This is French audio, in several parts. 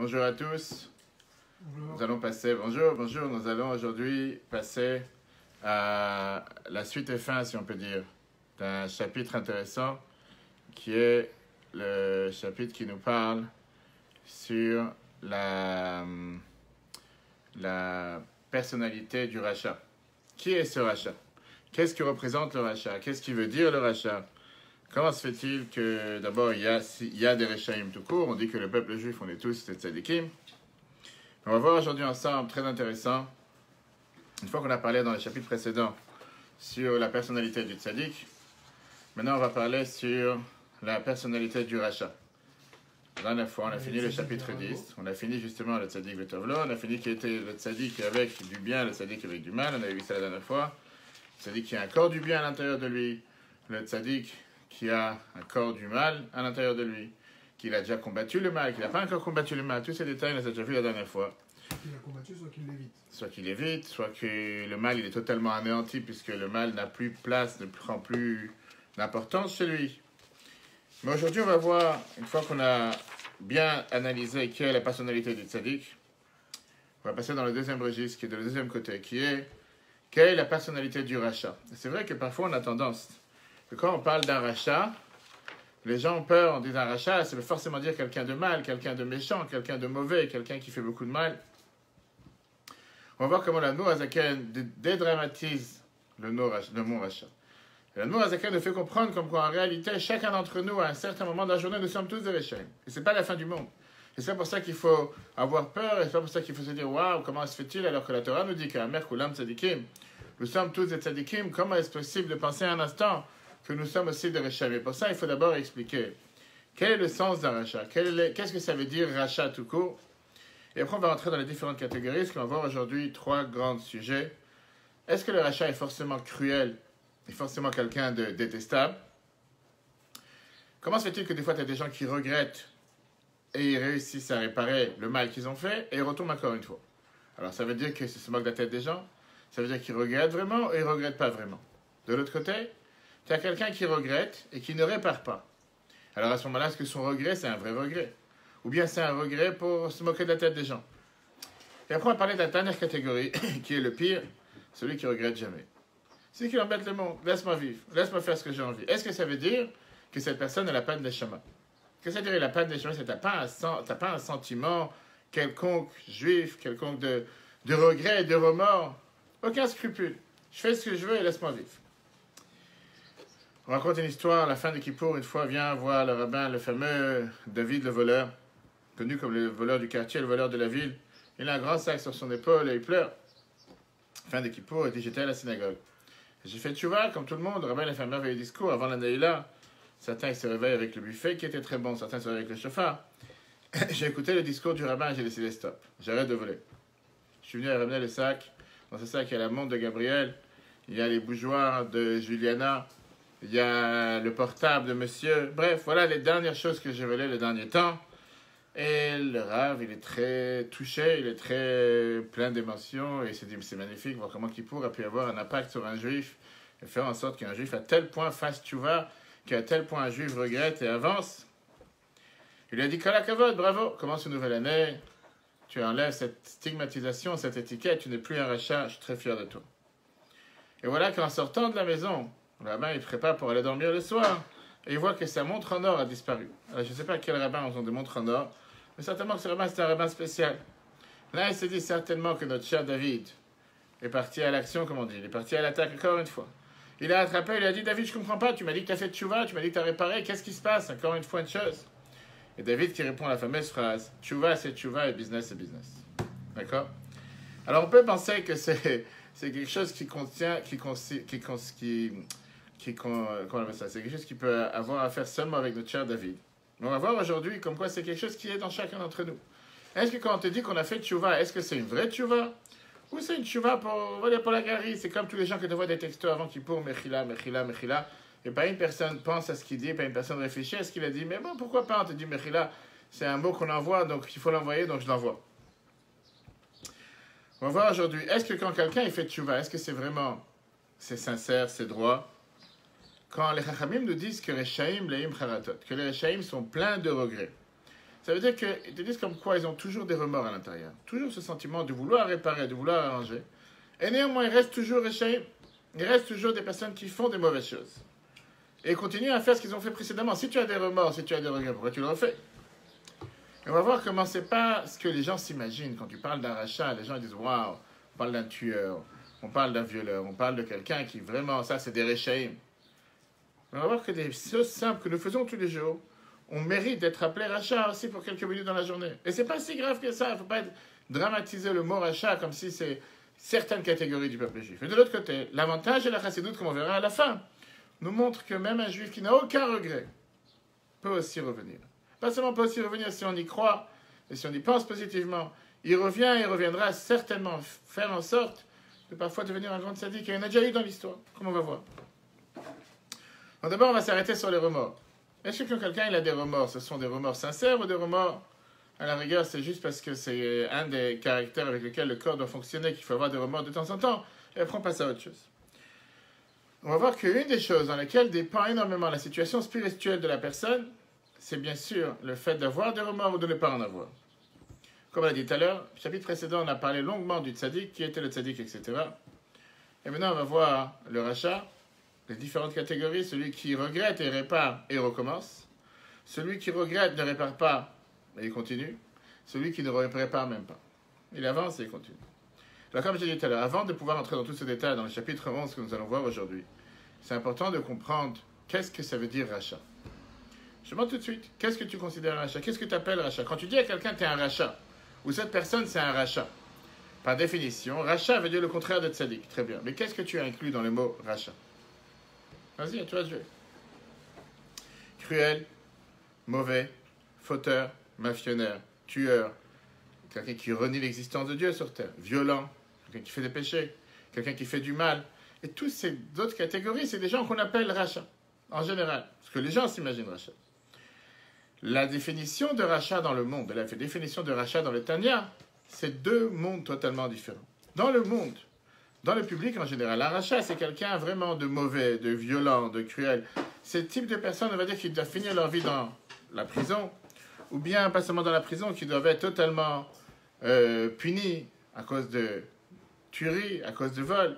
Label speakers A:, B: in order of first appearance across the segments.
A: Bonjour à tous.
B: Bonjour.
A: Nous allons passer, bonjour, nous allons aujourd'hui passer à la suite et fin, si on peut dire, d'un chapitre intéressant qui est le chapitre qui nous parle sur la personnalité du rachat. Qui est ce rachat? Qu'est-ce qui représente le rachat? Qu'est-ce qui veut dire le rachat? Comment se fait-il que, d'abord, il y a des Rechaim tout court, on dit que le peuple juif, on est tous des tzadikim. On va voir aujourd'hui ensemble, très intéressant, une fois qu'on a parlé dans le chapitre précédent sur la personnalité du tzadik, maintenant on va parler sur la personnalité du rachat. La dernière fois, on a fini le chapitre 10, on a fini justement le tzadik Betovlo, on a fini qui était le tzadik avec du bien, le tzadik avec du mal, on avait vu ça la dernière fois. Le tzadik qui a un corps du bien à l'intérieur de lui, le tzadik qui a un corps du mal à l'intérieur de lui, qu'il a déjà combattu le mal, qu'il n'a pas encore combattu le mal. Tous ces détails, on les a déjà vus la dernière fois.
B: Qu'il a combattu, soit qu'il l'évite.
A: Soit qu'il évite, soit que le mal il est totalement anéanti puisque le mal n'a plus place, ne prend plus d'importance chez lui. Mais aujourd'hui, on va voir, une fois qu'on a bien analysé quelle est la personnalité du tzaddik, on va passer dans le deuxième registre, qui est de le deuxième côté, qui est quelle est la personnalité du rachat. C'est vrai que parfois on a tendance que quand on parle d'un rachat, les gens ont peur, on dit un rachat, ça veut forcément dire quelqu'un de mal, quelqu'un de méchant, quelqu'un de mauvais, quelqu'un qui fait beaucoup de mal. On va voir comment l'Admour Hazaken dédramatise le mot rachat. L'Admour Hazaken nous fait comprendre comme quoi en réalité, chacun d'entre nous, à un certain moment de la journée, nous sommes tous des Rechaim. Et ce n'est pas la fin du monde. Et c'est pour ça qu'il faut avoir peur, et c'est pour ça qu'il faut se dire, waouh, comment se fait-il alors que la Torah nous dit qu'à Merkulam Tzadikim, nous sommes tous des Tzadikim, comment est-ce possible de penser un instant que nous sommes aussi des Rechaim? Et pour ça, il faut d'abord expliquer quel est le sens d'un rachat, qu'est-ce que ça veut dire rachat tout court. Et après, on va rentrer dans les différentes catégories, parce qu'on va voir aujourd'hui trois grands sujets. Est-ce que le rachat est forcément cruel, est forcément quelqu'un de détestable? Comment se fait-il que des fois, tu as des gens qui regrettent et ils réussissent à réparer le mal qu'ils ont fait et ils retombent encore une fois? Alors, ça veut dire qu'ils se moquent de la tête des gens? Ça veut dire qu'ils regrettent vraiment ou ils ne regrettent pas vraiment? De l'autre côté, tu as quelqu'un qui regrette et qui ne répare pas. Alors à ce moment-là, est-ce que son regret, c'est un vrai regret? Ou bien c'est un regret pour se moquer de la tête des gens? Et après, on va parler de la dernière catégorie, qui est le pire, celui qui regrette jamais. Celui qui embête le monde, laisse-moi vivre, laisse-moi faire ce que j'ai envie. Est-ce que ça veut dire que cette personne n'a pas de neshama? Qu'est-ce que ça veut dire qu'il n'a pas de neshama? C'est que tu n'as pas un sentiment quelconque juif, quelconque de regret, de remords. Aucun scrupule. Je fais ce que je veux et laisse-moi vivre. On raconte une histoire, la fin de Kippour, une fois vient voir le rabbin, le fameux David le voleur, connu comme le voleur du quartier, le voleur de la ville. Il a un grand sac sur son épaule et il pleure. Fin de Kippour, il dit, j'étais à la synagogue. J'ai fait tchouva, comme tout le monde, le rabbin a fait un merveilleux discours avant la Naïla. Certains ils se réveillent avec le buffet qui était très bon, certains se réveillent avec le chauffard. J'ai écouté le discours du rabbin et j'ai décidé stop, j'arrête de voler. Je suis venu à ramener le sac. Dans ce sac, il y a la montre de Gabriel, il y a les bougeoirs de Juliana, il y a le portable de monsieur. Bref, voilà les dernières choses que j'ai volées les derniers temps. Et le Rav, il est très touché, il est très plein d'émotions. Et il s'est dit, c'est magnifique, voir comment Kippour a pu avoir un impact sur un juif. Et faire en sorte qu'un juif à tel point fasse tchouva, qu'à tel point un juif regrette et avance. Il lui a dit, Kalakavod, bravo, commence une nouvelle année. Tu enlèves cette stigmatisation, cette étiquette, tu n'es plus un rachat, je suis très fier de toi. Et voilà qu'en sortant de la maison, le rabbin il prépare pour aller dormir le soir, et il voit que sa montre en or a disparu. Alors je ne sais pas quel rabbin ont des montres en or, mais certainement que ce rabbin c'était un rabbin spécial. Là il s'est dit certainement que notre cher David est parti à l'action, comme on dit, il est parti à l'attaque encore une fois. Il a attrapé, il a dit, David je ne comprends pas, tu m'as dit que tu as fait tchouva, tu m'as dit que tu as réparé, qu'est-ce qui se passe? Encore une fois une chose. Et David qui répond à la fameuse phrase, tchouva c'est tchouva et business c'est business. D'accord? Alors on peut penser que c'est quelque chose qui contient, comment on appelle ça? C'est quelque chose qui peut avoir à faire seulement avec notre cher David. Mais on va voir aujourd'hui comme quoi c'est quelque chose qui est dans chacun d'entre nous. Est-ce que quand on te dit qu'on a fait tchouva, est-ce que c'est une vraie tchouva? Ou c'est une tchouva pour la galerie? C'est comme tous les gens qui te voient des textos avant qui pour mechila, mechila, mechila. Et pas une personne pense à ce qu'il dit, pas une personne réfléchit à ce qu'il a dit. Mais bon, pourquoi pas? On te dit mechila, c'est un mot qu'on envoie, donc il faut l'envoyer, donc je l'envoie. On va voir aujourd'hui, est-ce que quand quelqu'un il fait tchouva, est-ce que c'est sincère, c'est droit? Quand les Chachamim nous disent que les Rechaim leim charatot, que les Rechaim sont pleins de regrets. Ça veut dire qu'ils te disent comme quoi ils ont toujours des remords à l'intérieur. Toujours ce sentiment de vouloir réparer, de vouloir arranger. Et néanmoins, il reste toujours réchaïm. Il reste toujours des personnes qui font des mauvaises choses. Et ils continuent à faire ce qu'ils ont fait précédemment. Si tu as des remords, si tu as des regrets, pourquoi tu le refais? Et on va voir comment c'est pas ce que les gens s'imaginent. Quand tu parles d'un rachat, les gens disent waouh, on parle d'un tueur, on parle d'un violeur, on parle de quelqu'un qui vraiment, ça c'est des réchaïm. On va voir que des choses simples que nous faisons tous les jours, on mérite d'être appelé rachat aussi pour quelques minutes dans la journée. Et c'est pas si grave que ça. Il ne faut pas dramatiser le mot rachat comme si c'est certaines catégories du peuple juif. Et de l'autre côté, l'avantage de la chassidoute, comme on verra à la fin, nous montre que même un juif qui n'a aucun regret peut aussi revenir. Pas seulement peut aussi revenir si on y croit et si on y pense positivement. Il revient et reviendra certainement faire en sorte de parfois devenir un grand sadique. Et il y en a déjà eu dans l'histoire, comme on va voir. Donc d'abord, on va s'arrêter sur les remords. Est-ce que quand quelqu'un il a des remords, ce sont des remords sincères ou des remords, à la rigueur, c'est juste parce que c'est un des caractères avec lesquels le corps doit fonctionner qu'il faut avoir des remords de temps en temps, et après on passe à autre chose. On va voir qu'une des choses dans lesquelles dépend énormément la situation spirituelle de la personne, c'est bien sûr le fait d'avoir des remords ou de ne pas en avoir. Comme on l'a dit tout à l'heure, au chapitre précédent, on a parlé longuement du tzaddik, qui était le tzaddik, etc. Et maintenant, on va voir le rachat, les différentes catégories, celui qui regrette et répare et recommence, celui qui regrette ne répare pas et il continue, celui qui ne répare même pas. Il avance et il continue. Alors comme je l'ai dit tout à l'heure, avant de pouvoir entrer dans tous ces détails dans le chapitre 11 que nous allons voir aujourd'hui, c'est important de comprendre qu'est-ce que ça veut dire rachat. Je demande tout de suite, qu'est-ce que tu considères un rachat? Qu'est-ce que tu appelles rachat? Quand tu dis à quelqu'un tu es un rachat, ou cette personne c'est un rachat, par définition, rachat veut dire le contraire de tzaddik. Très bien. Mais qu'est-ce que tu as inclus dans le mot rachat? Vas-y, à toi de jouer. Cruel, mauvais, fauteur, mafionneur, tueur, quelqu'un qui renie l'existence de Dieu sur terre, violent, quelqu'un qui fait des péchés, quelqu'un qui fait du mal. Et toutes ces autres catégories, c'est des gens qu'on appelle rachat, en général. Parce que les gens s'imaginent rachat. La définition de rachat dans le monde, la définition de rachat dans le Tanya, c'est deux mondes totalement différents. Dans le monde, dans le public en général, un rachat, c'est quelqu'un vraiment de mauvais, de violent, de cruel. C'est le type de personne, on va dire, qui doit finir leur vie dans la prison, ou bien pas seulement dans la prison, qui doivent être totalement punis à cause de tuerie, à cause de vol.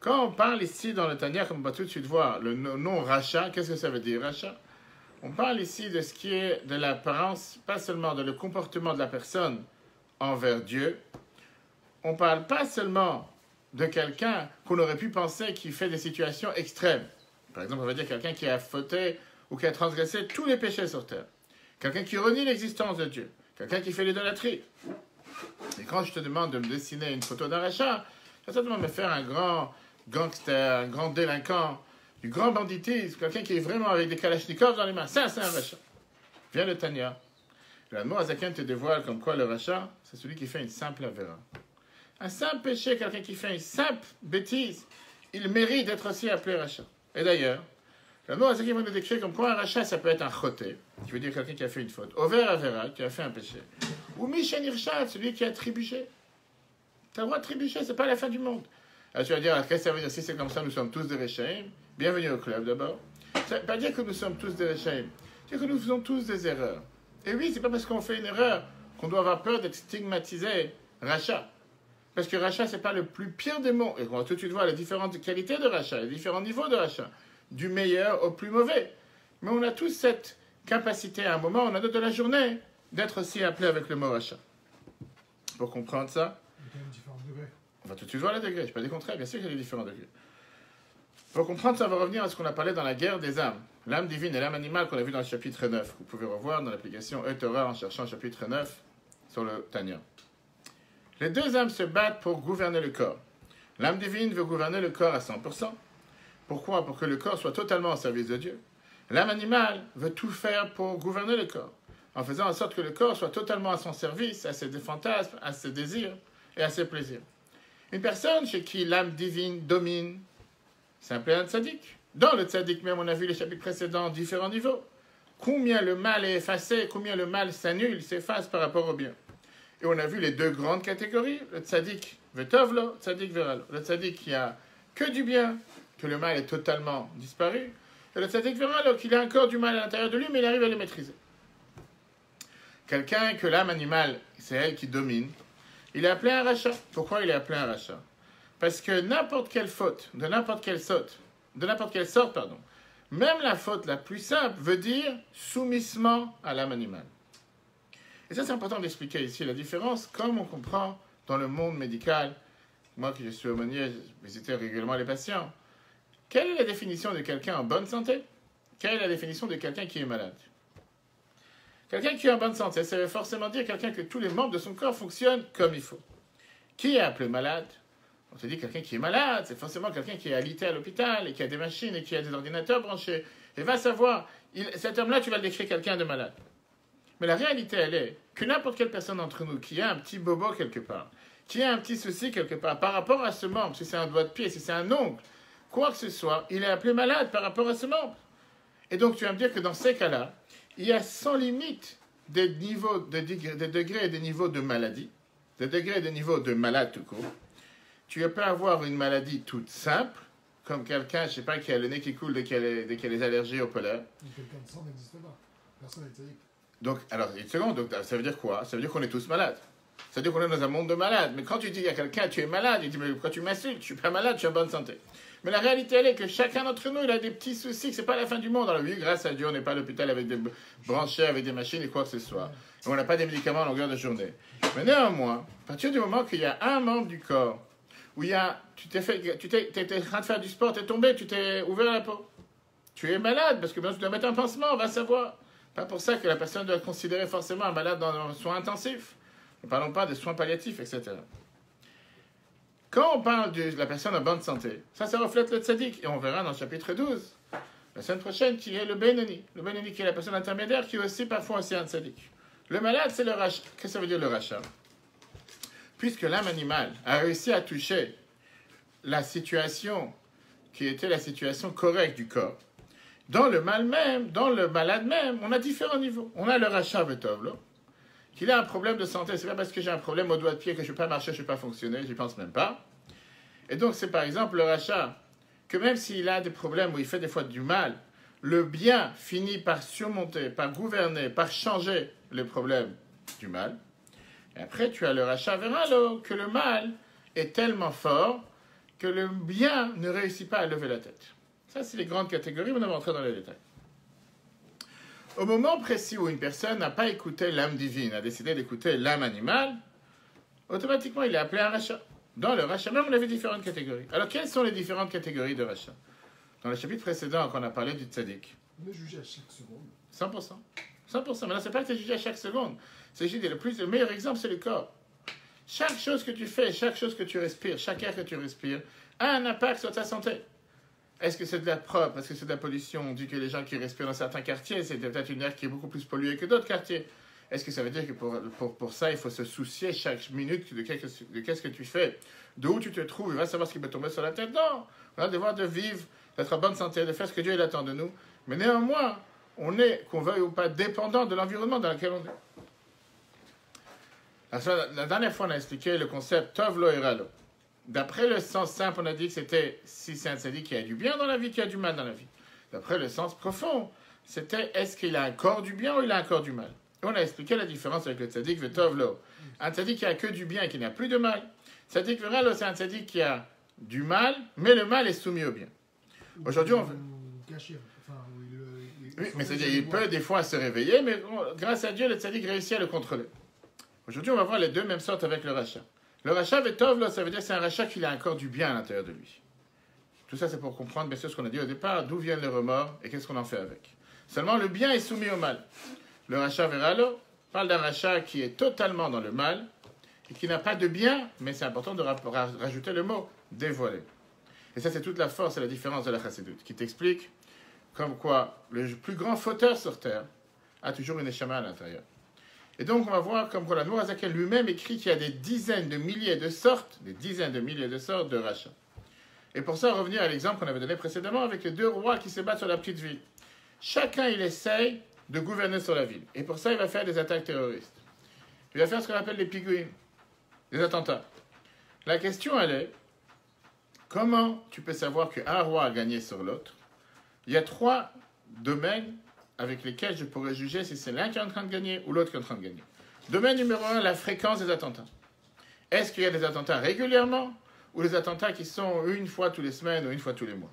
A: Quand on parle ici dans le Tanya, comme on va tout de suite voir, le nom rachat, qu'est-ce que ça veut dire rachat? On parle ici de ce qui est de l'apparence, pas seulement de le comportement de la personne envers Dieu. On ne parle pas seulement de quelqu'un qu'on aurait pu penser qui fait des situations extrêmes. Par exemple, on va dire quelqu'un qui a fauté ou qui a transgressé tous les péchés sur terre. Quelqu'un qui renie l'existence de Dieu. Quelqu'un qui fait l'idolâtrie. Et quand je te demande de me dessiner une photo d'un rachat, tu vas certainement me faire un grand gangster, un grand délinquant, du grand banditisme, quelqu'un qui est vraiment avec des kalachnikovs dans les mains. Ça, c'est un rachat. Viens le Tanya. Le mot Azaken te dévoile comme quoi le rachat, c'est celui qui fait une simple avéra. Un simple péché, quelqu'un qui fait une simple bêtise, il mérite d'être aussi appelé rachat. Et d'ailleurs, le mot Azaken va nous décrire comme quoi un rachat, ça peut être un choté, qui veut dire quelqu'un qui a fait une faute. Over avera, qui a fait un péché. Ou Mishen Irshad, celui qui a trébuché. Tu as le droit de trébucher, c'est pas la fin du monde. Alors tu vas dire, qu'est-ce que ça veut dire? Si c'est comme ça, nous sommes tous des Rechaim. Bienvenue au club d'abord. Ça ne veut pas dire que nous sommes tous des Rechaim. C'est que nous faisons tous des erreurs. Et oui, c'est pas parce qu'on fait une erreur qu'on doit avoir peur d'être stigmatisé rachat. Parce que rachat, c'est pas le plus pire des mots. Et on va tout de suite voir les différentes qualités de rachat, les différents niveaux de rachat. Du meilleur au plus mauvais. Mais on a tous cette capacité à un moment, on a d'autres de la journée, d'être aussi appelé avec le mot rachat. Pour comprendre ça,
B: Il y a différents degrés.
A: on va tout de suite voir les degrés. Je ne pas des contraires, bien sûr qu'il y a des différents degrés. Pour comprendre ça, on va revenir à ce qu'on a parlé dans la guerre des âmes. L'âme divine et l'âme animale qu'on a vu dans le chapitre 9. Vous pouvez revoir dans l'application eTorah en cherchant le chapitre 9 sur le Tanya. Les deux âmes se battent pour gouverner le corps. L'âme divine veut gouverner le corps à 100%. Pourquoi? Pour que le corps soit totalement au service de Dieu. L'âme animale veut tout faire pour gouverner le corps, en faisant en sorte que le corps soit totalement à son service, à ses fantasmes, à ses désirs et à ses plaisirs. Une personne chez qui l'âme divine domine, c'est appelé un tzaddik. Dans le tzaddik même, on a vu les chapitres précédents, différents niveaux. Combien le mal est effacé, combien le mal s'annule, s'efface par rapport au bien. Et on a vu les deux grandes catégories. Le tzaddik vetovlo, tzaddik veralo. Le tzaddik qui a que du bien, que le mal est totalement disparu. Et le tzaddik veralo, qu'il a encore du mal à l'intérieur de lui, mais il arrive à le maîtriser. quelqu'un que l'âme animale, c'est elle qui domine, il est appelé un rachat. Pourquoi il est appelé un rachat? Parce que n'importe quelle faute, de n'importe quelle sorte, pardon, même la faute la plus simple veut dire soumissement à l'âme animale. Et ça, c'est important d'expliquer ici la différence, comme on comprend dans le monde médical. Moi, qui je suis aumônier, je visitais régulièrement les patients. Quelle est la définition de quelqu'un en bonne santé? Quelle est la définition de quelqu'un qui est malade? Quelqu'un qui est en bonne santé, ça veut forcément dire quelqu'un que tous les membres de son corps fonctionnent comme il faut. Qui est appelé malade? On te dit quelqu'un qui est malade, c'est forcément quelqu'un qui est alité à l'hôpital et qui a des machines et qui a des ordinateurs branchés. Et va savoir, cet homme-là, tu vas le décrire quelqu'un de malade. Mais la réalité, elle est que n'importe quelle personne d'entre nous qui a un petit bobo quelque part, qui a un petit souci quelque part, par rapport à ce membre, si c'est un doigt de pied, si c'est un ongle, quoi que ce soit, il est appelé malade par rapport à ce membre. Et donc tu vas me dire que dans ces cas-là, il y a sans limite des niveaux, des degrés et des niveaux de maladie, des degrés et des niveaux de malade tout court. Tu peux avoir une maladie toute simple, comme quelqu'un, je ne sais pas, qui a le nez qui coule dès qu'il y a les allergies au polaire.
B: Quelqu'un de sang n'existe pas. Personne n'est tzaddik.
A: Donc, alors, une seconde, donc, ça veut dire quoi? Ça veut dire qu'on est tous malades. Ça veut dire qu'on est dans un monde de malades. Mais quand tu dis à quelqu'un, tu es malade, il dit, mais quand tu m'insultes, je ne suis pas malade, je suis en bonne santé. Mais la réalité, elle est que chacun d'entre nous, il a des petits soucis, que ce n'est pas la fin du monde. Alors oui, grâce à Dieu, on n'est pas à l'hôpital avec des branchés, avec des machines et quoi que ce soit. Et on n'a pas des médicaments à longueur de journée. Mais néanmoins, à partir du moment qu'il y a un membre du corps, où il y a, tu étais en train de faire du sport, tu es tombé, tu t'es ouvert la peau. Tu es malade, parce que bien, tu dois mettre un pansement, on va savoir. Pas pour ça que la personne doit considérer forcément un malade dans un soin intensif. Ne parlons pas de soins palliatifs, etc. Quand on parle de la personne en bonne santé, ça reflète le tzaddik. Et on verra dans le chapitre 12, la semaine prochaine, qui est le Benoni. Le Benoni qui est la personne intermédiaire, qui est aussi parfois aussi un tzaddik. Le malade, c'est le rachat. Qu'est-ce que ça veut dire le rachat? Puisque l'âme animale a réussi à toucher la situation qui était la situation correcte du corps, dans le mal même, dans le malade même, on a différents niveaux. On a le rachat Betovlo, qu'il a un problème de santé. C'est pas parce que j'ai un problème au doigt de pied que je ne peux pas marcher, je ne peux pas fonctionner, je n'y pense même pas. Et donc c'est par exemple le rachat, que même s'il a des problèmes où il fait des fois du mal, le bien finit par surmonter, par gouverner, par changer les problèmes du mal. Et après tu as le rachat Veralo, que le mal est tellement fort que le bien ne réussit pas à lever la tête. Ça, c'est les grandes catégories, mais on va rentrer dans les détails. Au moment précis où une personne n'a pas écouté l'âme divine, a décidé d'écouter l'âme animale, automatiquement, il est appelé un rachat. Dans le rachat, même, on avait différentes catégories. Alors, quelles sont les différentes catégories de rachat? Dans le chapitre précédent, quand on a parlé du tzaddik,
B: On est jugé à chaque seconde.
A: 100%. 100%. Maintenant, c'est pas que tu es jugé à chaque seconde. C'est juste le meilleur exemple, c'est le corps. Chaque chose que tu fais, chaque chose que tu respires, chaque air que tu respires, a un impact sur ta santé. Est-ce que c'est de l'air propre? Est-ce que c'est de la pollution? On dit que les gens qui respirent dans certains quartiers, c'est peut-être une air qui est beaucoup plus polluée que d'autres quartiers. Est-ce que ça veut dire que pour ça, il faut se soucier chaque minute de qu'est-ce que tu fais, de où tu te trouves, il va savoir ce qui peut tomber sur la tête? Non, on a le devoir de vivre, d'être en bonne santé, de faire ce que Dieu il attend de nous. Mais néanmoins, on est, qu'on veuille ou pas, dépendant de l'environnement dans lequel on est. La dernière fois, on a expliqué le concept Tov Lo Era Lo. D'après le sens simple, on a dit que c'était si c'est un tzaddik qui a du bien dans la vie, qui a du mal dans la vie. D'après le sens profond, c'était est-ce qu'il a un corps du bien ou il a un corps du mal. Et on a expliqué la différence avec le tzaddik Vetov Lo. Un tzaddik qui a que du bien et qui n'a plus de mal. Tzaddik Veralo, c'est un tzaddik qui a du mal, mais le mal est soumis au bien. Aujourd'hui, on veut... Oui, mais c'est-à-dire il peut des fois se réveiller, mais grâce à Dieu, le tzaddik réussit à le contrôler. Aujourd'hui, on va voir les deux mêmes sortes avec le rachat. Le rachat Vetov, là, ça veut dire que c'est un rachat qui a encore du bien à l'intérieur de lui. Tout ça, c'est pour comprendre, bien sûr, ce qu'on a dit au départ, d'où viennent les remords et qu'est-ce qu'on en fait avec. Seulement, le bien est soumis au mal. Le rachat Veralo parle d'un rachat qui est totalement dans le mal et qui n'a pas de bien, mais c'est important de rajouter le mot dévoilé. Et ça, c'est toute la force et la différence de la chassidoute, qui t'explique comme quoi le plus grand fauteur sur terre a toujours une neshama à l'intérieur. Et donc, on va voir comme quoi la Nour Azakel lui-même écrit qu'il y a des dizaines de milliers de sortes de rachats. Et pour ça, revenir à l'exemple qu'on avait donné précédemment avec les deux rois qui se battent sur la petite ville. Chacun, il essaye de gouverner sur la ville. Et pour ça, il va faire des attaques terroristes. Il va faire ce qu'on appelle les pigouines, des attentats. La question, elle est, comment tu peux savoir qu'un roi a gagné sur l'autre? Il y a trois domaines avec lesquels je pourrais juger si c'est l'un qui est en train de gagner ou l'autre qui est en train de gagner. Domaine numéro 1, la fréquence des attentats. Est-ce qu'il y a des attentats régulièrement ou des attentats qui sont une fois tous les semaines ou une fois tous les mois?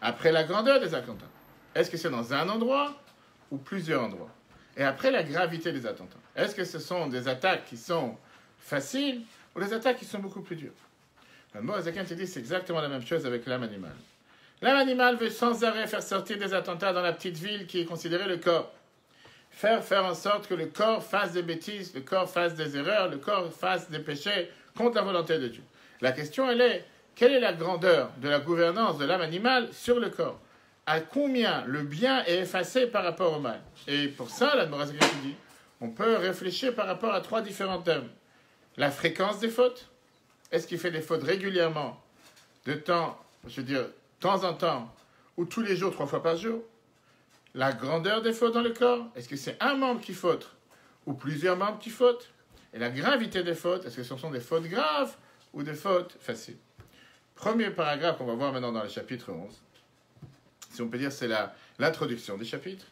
A: Après, la grandeur des attentats. Est-ce que c'est dans un endroit ou plusieurs endroits? Et après, la gravité des attentats. Est-ce que ce sont des attaques qui sont faciles ou des attaques qui sont beaucoup plus dures? Le mot Azaken te dit c'est exactement la même chose avec l'âme animale. L'âme animale veut sans arrêt faire sortir des attentats dans la petite ville qui est considérée le corps. Faire en sorte que le corps fasse des bêtises, le corps fasse des erreurs, le corps fasse des péchés contre la volonté de Dieu. La question, elle est, quelle est la grandeur de la gouvernance de l'âme animale sur le corps? À combien le bien est effacé par rapport au mal? Et pour ça, la Nourazaken dit, on peut réfléchir par rapport à 3 différents thèmes. La fréquence des fautes. Est-ce qu'il fait des fautes régulièrement, de temps en temps, ou tous les jours, 3 fois par jour? La grandeur des fautes dans le corps. Est-ce que c'est un membre qui faute ou plusieurs membres qui fautent? Et la gravité des fautes. Est-ce que ce sont des fautes graves ou des fautes faciles? Premier paragraphe qu'on va voir maintenant dans le chapitre 11. Si on peut dire, c'est l'introduction du chapitre.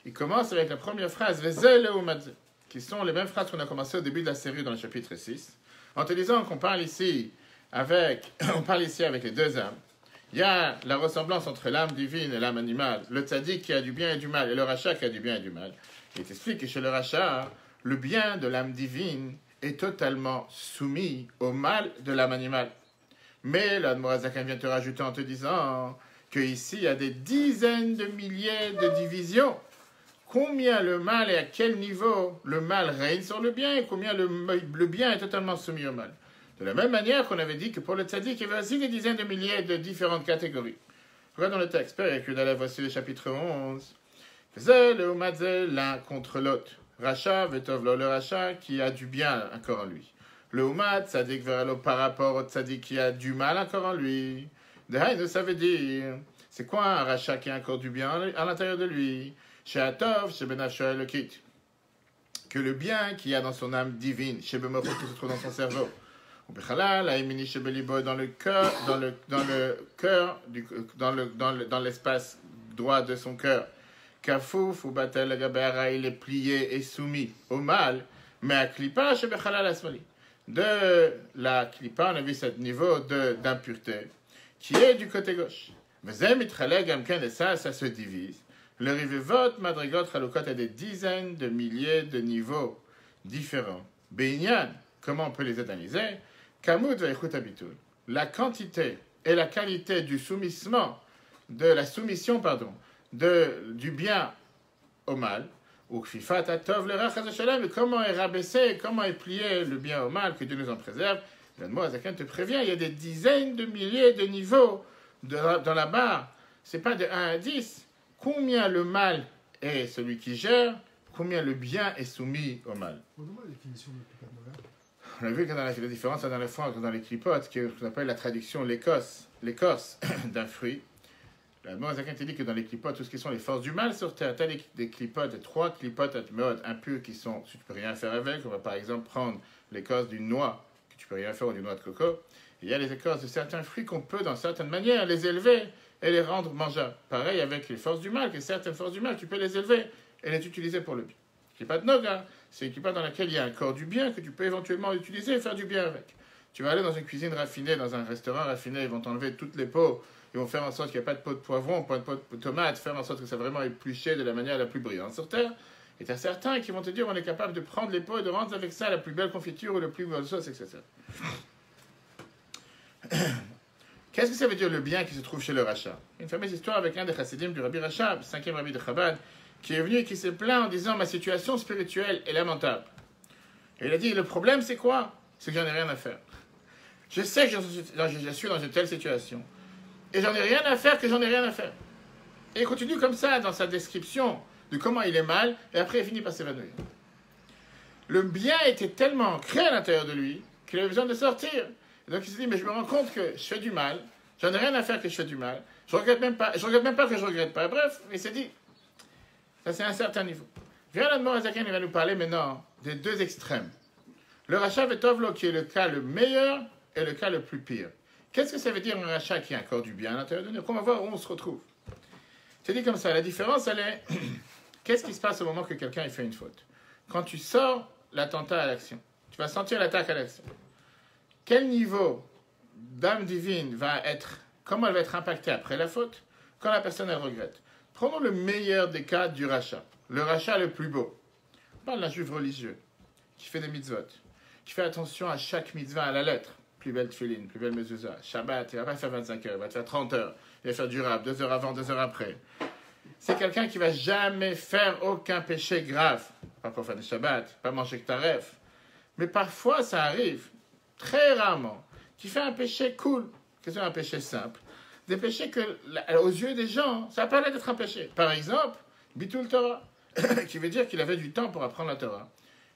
A: Il commence avec la première phrase, Vezel ou Madze, qui sont les mêmes phrases qu'on a commencé au début de la série dans le chapitre 6, en te disant qu'on parle ici avec les 2 âmes. Il y a la ressemblance entre l'âme divine et l'âme animale, le tzaddik qui a du bien et du mal, et le rachat qui a du bien et du mal. Il t'explique que chez le rachat, le bien de l'âme divine est totalement soumis au mal de l'âme animale. Mais l'Admorazakan vient te rajouter en te disant qu'ici, il y a des dizaines de milliers de divisions. Combien le mal et à quel niveau le mal règne sur le bien et combien le bien est totalement soumis au mal. De la même manière qu'on avait dit que pour le tzaddik, il y avait aussi des dizaines de milliers de différentes catégories. Regardons le texte. Voici le chapitre 11. L'un contre l'autre. Racha, vetovlo, le racha qui a du bien encore en lui. Le umat, tzaddik veralo par rapport au tzaddik qui a du mal encore en lui. Dehaïnu, ça veut dire, c'est quoi un rachat qui a encore du bien à l'intérieur de lui? Chez Atov, chez Benafsho le kit. Que le bien qu'il y a dans son âme divine, chez Bemocho qui se trouve dans son cerveau. Dans le cœur, dans l'espace droit de son cœur. Kafouf ou Batel Gabera, il est plié et soumis au mal, mais à Klippa, chez Bechalal Asmali. De la Klippa, on a vu ce niveau d'impureté qui est du côté gauche. Mais et ça se divise. Le rivevot, madrigot, chalukot a des dizaines de milliers de niveaux différents. Beinyan, comment on peut les analyser? Kamut veichut habitul. La quantité et la qualité du soumission, du bien au mal, ou kfifat atov le rachas shalem, et comment est rabaissé, comment est plié le bien au mal, que Dieu nous en préserve. Le mot Azaken te prévient, il y a des dizaines de milliers de niveaux dans la barre. C'est pas de 1 à 10. Combien le mal est celui qui gère, combien le bien est soumis au mal.
B: Redonne-moi la définition de Klipat Noga.
A: On a vu que dans la différence dans les fois, dans les clipotes, qu'on appelle la traduction l'écorce d'un fruit. Le mot Azaken te dit que dans les clipotes, tout ce qui sont les forces du mal sur terre, tu as des clipotes, des 3 clipotes impures qui sont, tu ne peux rien faire avec. On va par exemple prendre l'écorce d'une noix, que tu peux rien faire, ou d'une noix de coco. Et il y a les écorces de certains fruits qu'on peut, dans certaines manières, les élever et les rendre mangeables. Pareil avec les forces du mal, que certaines forces du mal, tu peux les élever et les utiliser pour le bien. Klipat Noga, c'est une klipa dans laquelle il y a un corps du bien que tu peux éventuellement utiliser et faire du bien avec. Tu vas aller dans une cuisine raffinée, dans un restaurant raffiné, ils vont t'enlever toutes les peaux, ils vont faire en sorte qu'il n'y ait pas de peau de poivron, pas de peau de tomate, faire en sorte que ça vraiment épluché de la manière la plus brillante sur terre. Et tu as certains qui vont te dire on est capable de prendre les peaux et de rendre avec ça la plus belle confiture ou la plus belle sauce, etc. Qu'est-ce que ça veut dire le bien qui se trouve chez le rachat? Une fameuse histoire avec un des chassidim du Rabbi Rachab, 5e Rabbi de Chabad, qui est venu et qui s'est plaint en disant ma situation spirituelle est lamentable. Et il a dit le problème c'est quoi? C'est que j'en ai rien à faire. Je sais que je suis dans une telle situation. Et j'en ai rien à faire que j'en ai rien à faire. Et il continue comme ça dans sa description de comment il est mal, et après il finit par s'évanouir. Le bien était tellement ancré à l'intérieur de lui qu'il avait besoin de sortir. Et donc il s'est dit, mais je me rends compte que je fais du mal, j'en ai rien à faire que je fais du mal, je regrette même pas que je regrette pas. Bref, il s'est dit, ça c'est un certain niveau. Viens là de Morazakan, il va nous parler maintenant des 2 extrêmes. Le rachat vetovlo qui est le cas le meilleur et le cas le plus pire. Qu'est-ce que ça veut dire un rachat qui a encore du bien à l'intérieur de nous? On va voir où on se retrouve. C'est dit comme ça, la différence elle est Qu'est-ce qui se passe au moment que quelqu'un fait une faute? Quand tu sors l'attentat à l'action, tu vas sentir l'attaque à l'action. Quel niveau d'âme divine va être, comment elle va être impactée après la faute, quand la personne elle regrette? Prenons le meilleur des cas du rachat, le rachat le plus beau. On parle d'un juif religieux qui fait des mitzvot, qui fait attention à chaque mitzvah à la lettre. Plus belle tefillin, plus belle mezuzah. Shabbat, il va pas faire 25 heures, il va te faire 30 heures. Il va faire du rab, 2 heures avant, 2 heures après. C'est quelqu'un qui va jamais faire aucun péché grave. Pas pour faire des Shabbat, pas manger que taref. Mais parfois, ça arrive, très rarement, qui fait un péché cool, que c'est un péché simple. Des péchés que, aux yeux des gens, ça n'a pas l'air d'être un péché. Par exemple, Bitul Torah, qui veut dire qu'il avait du temps pour apprendre la Torah.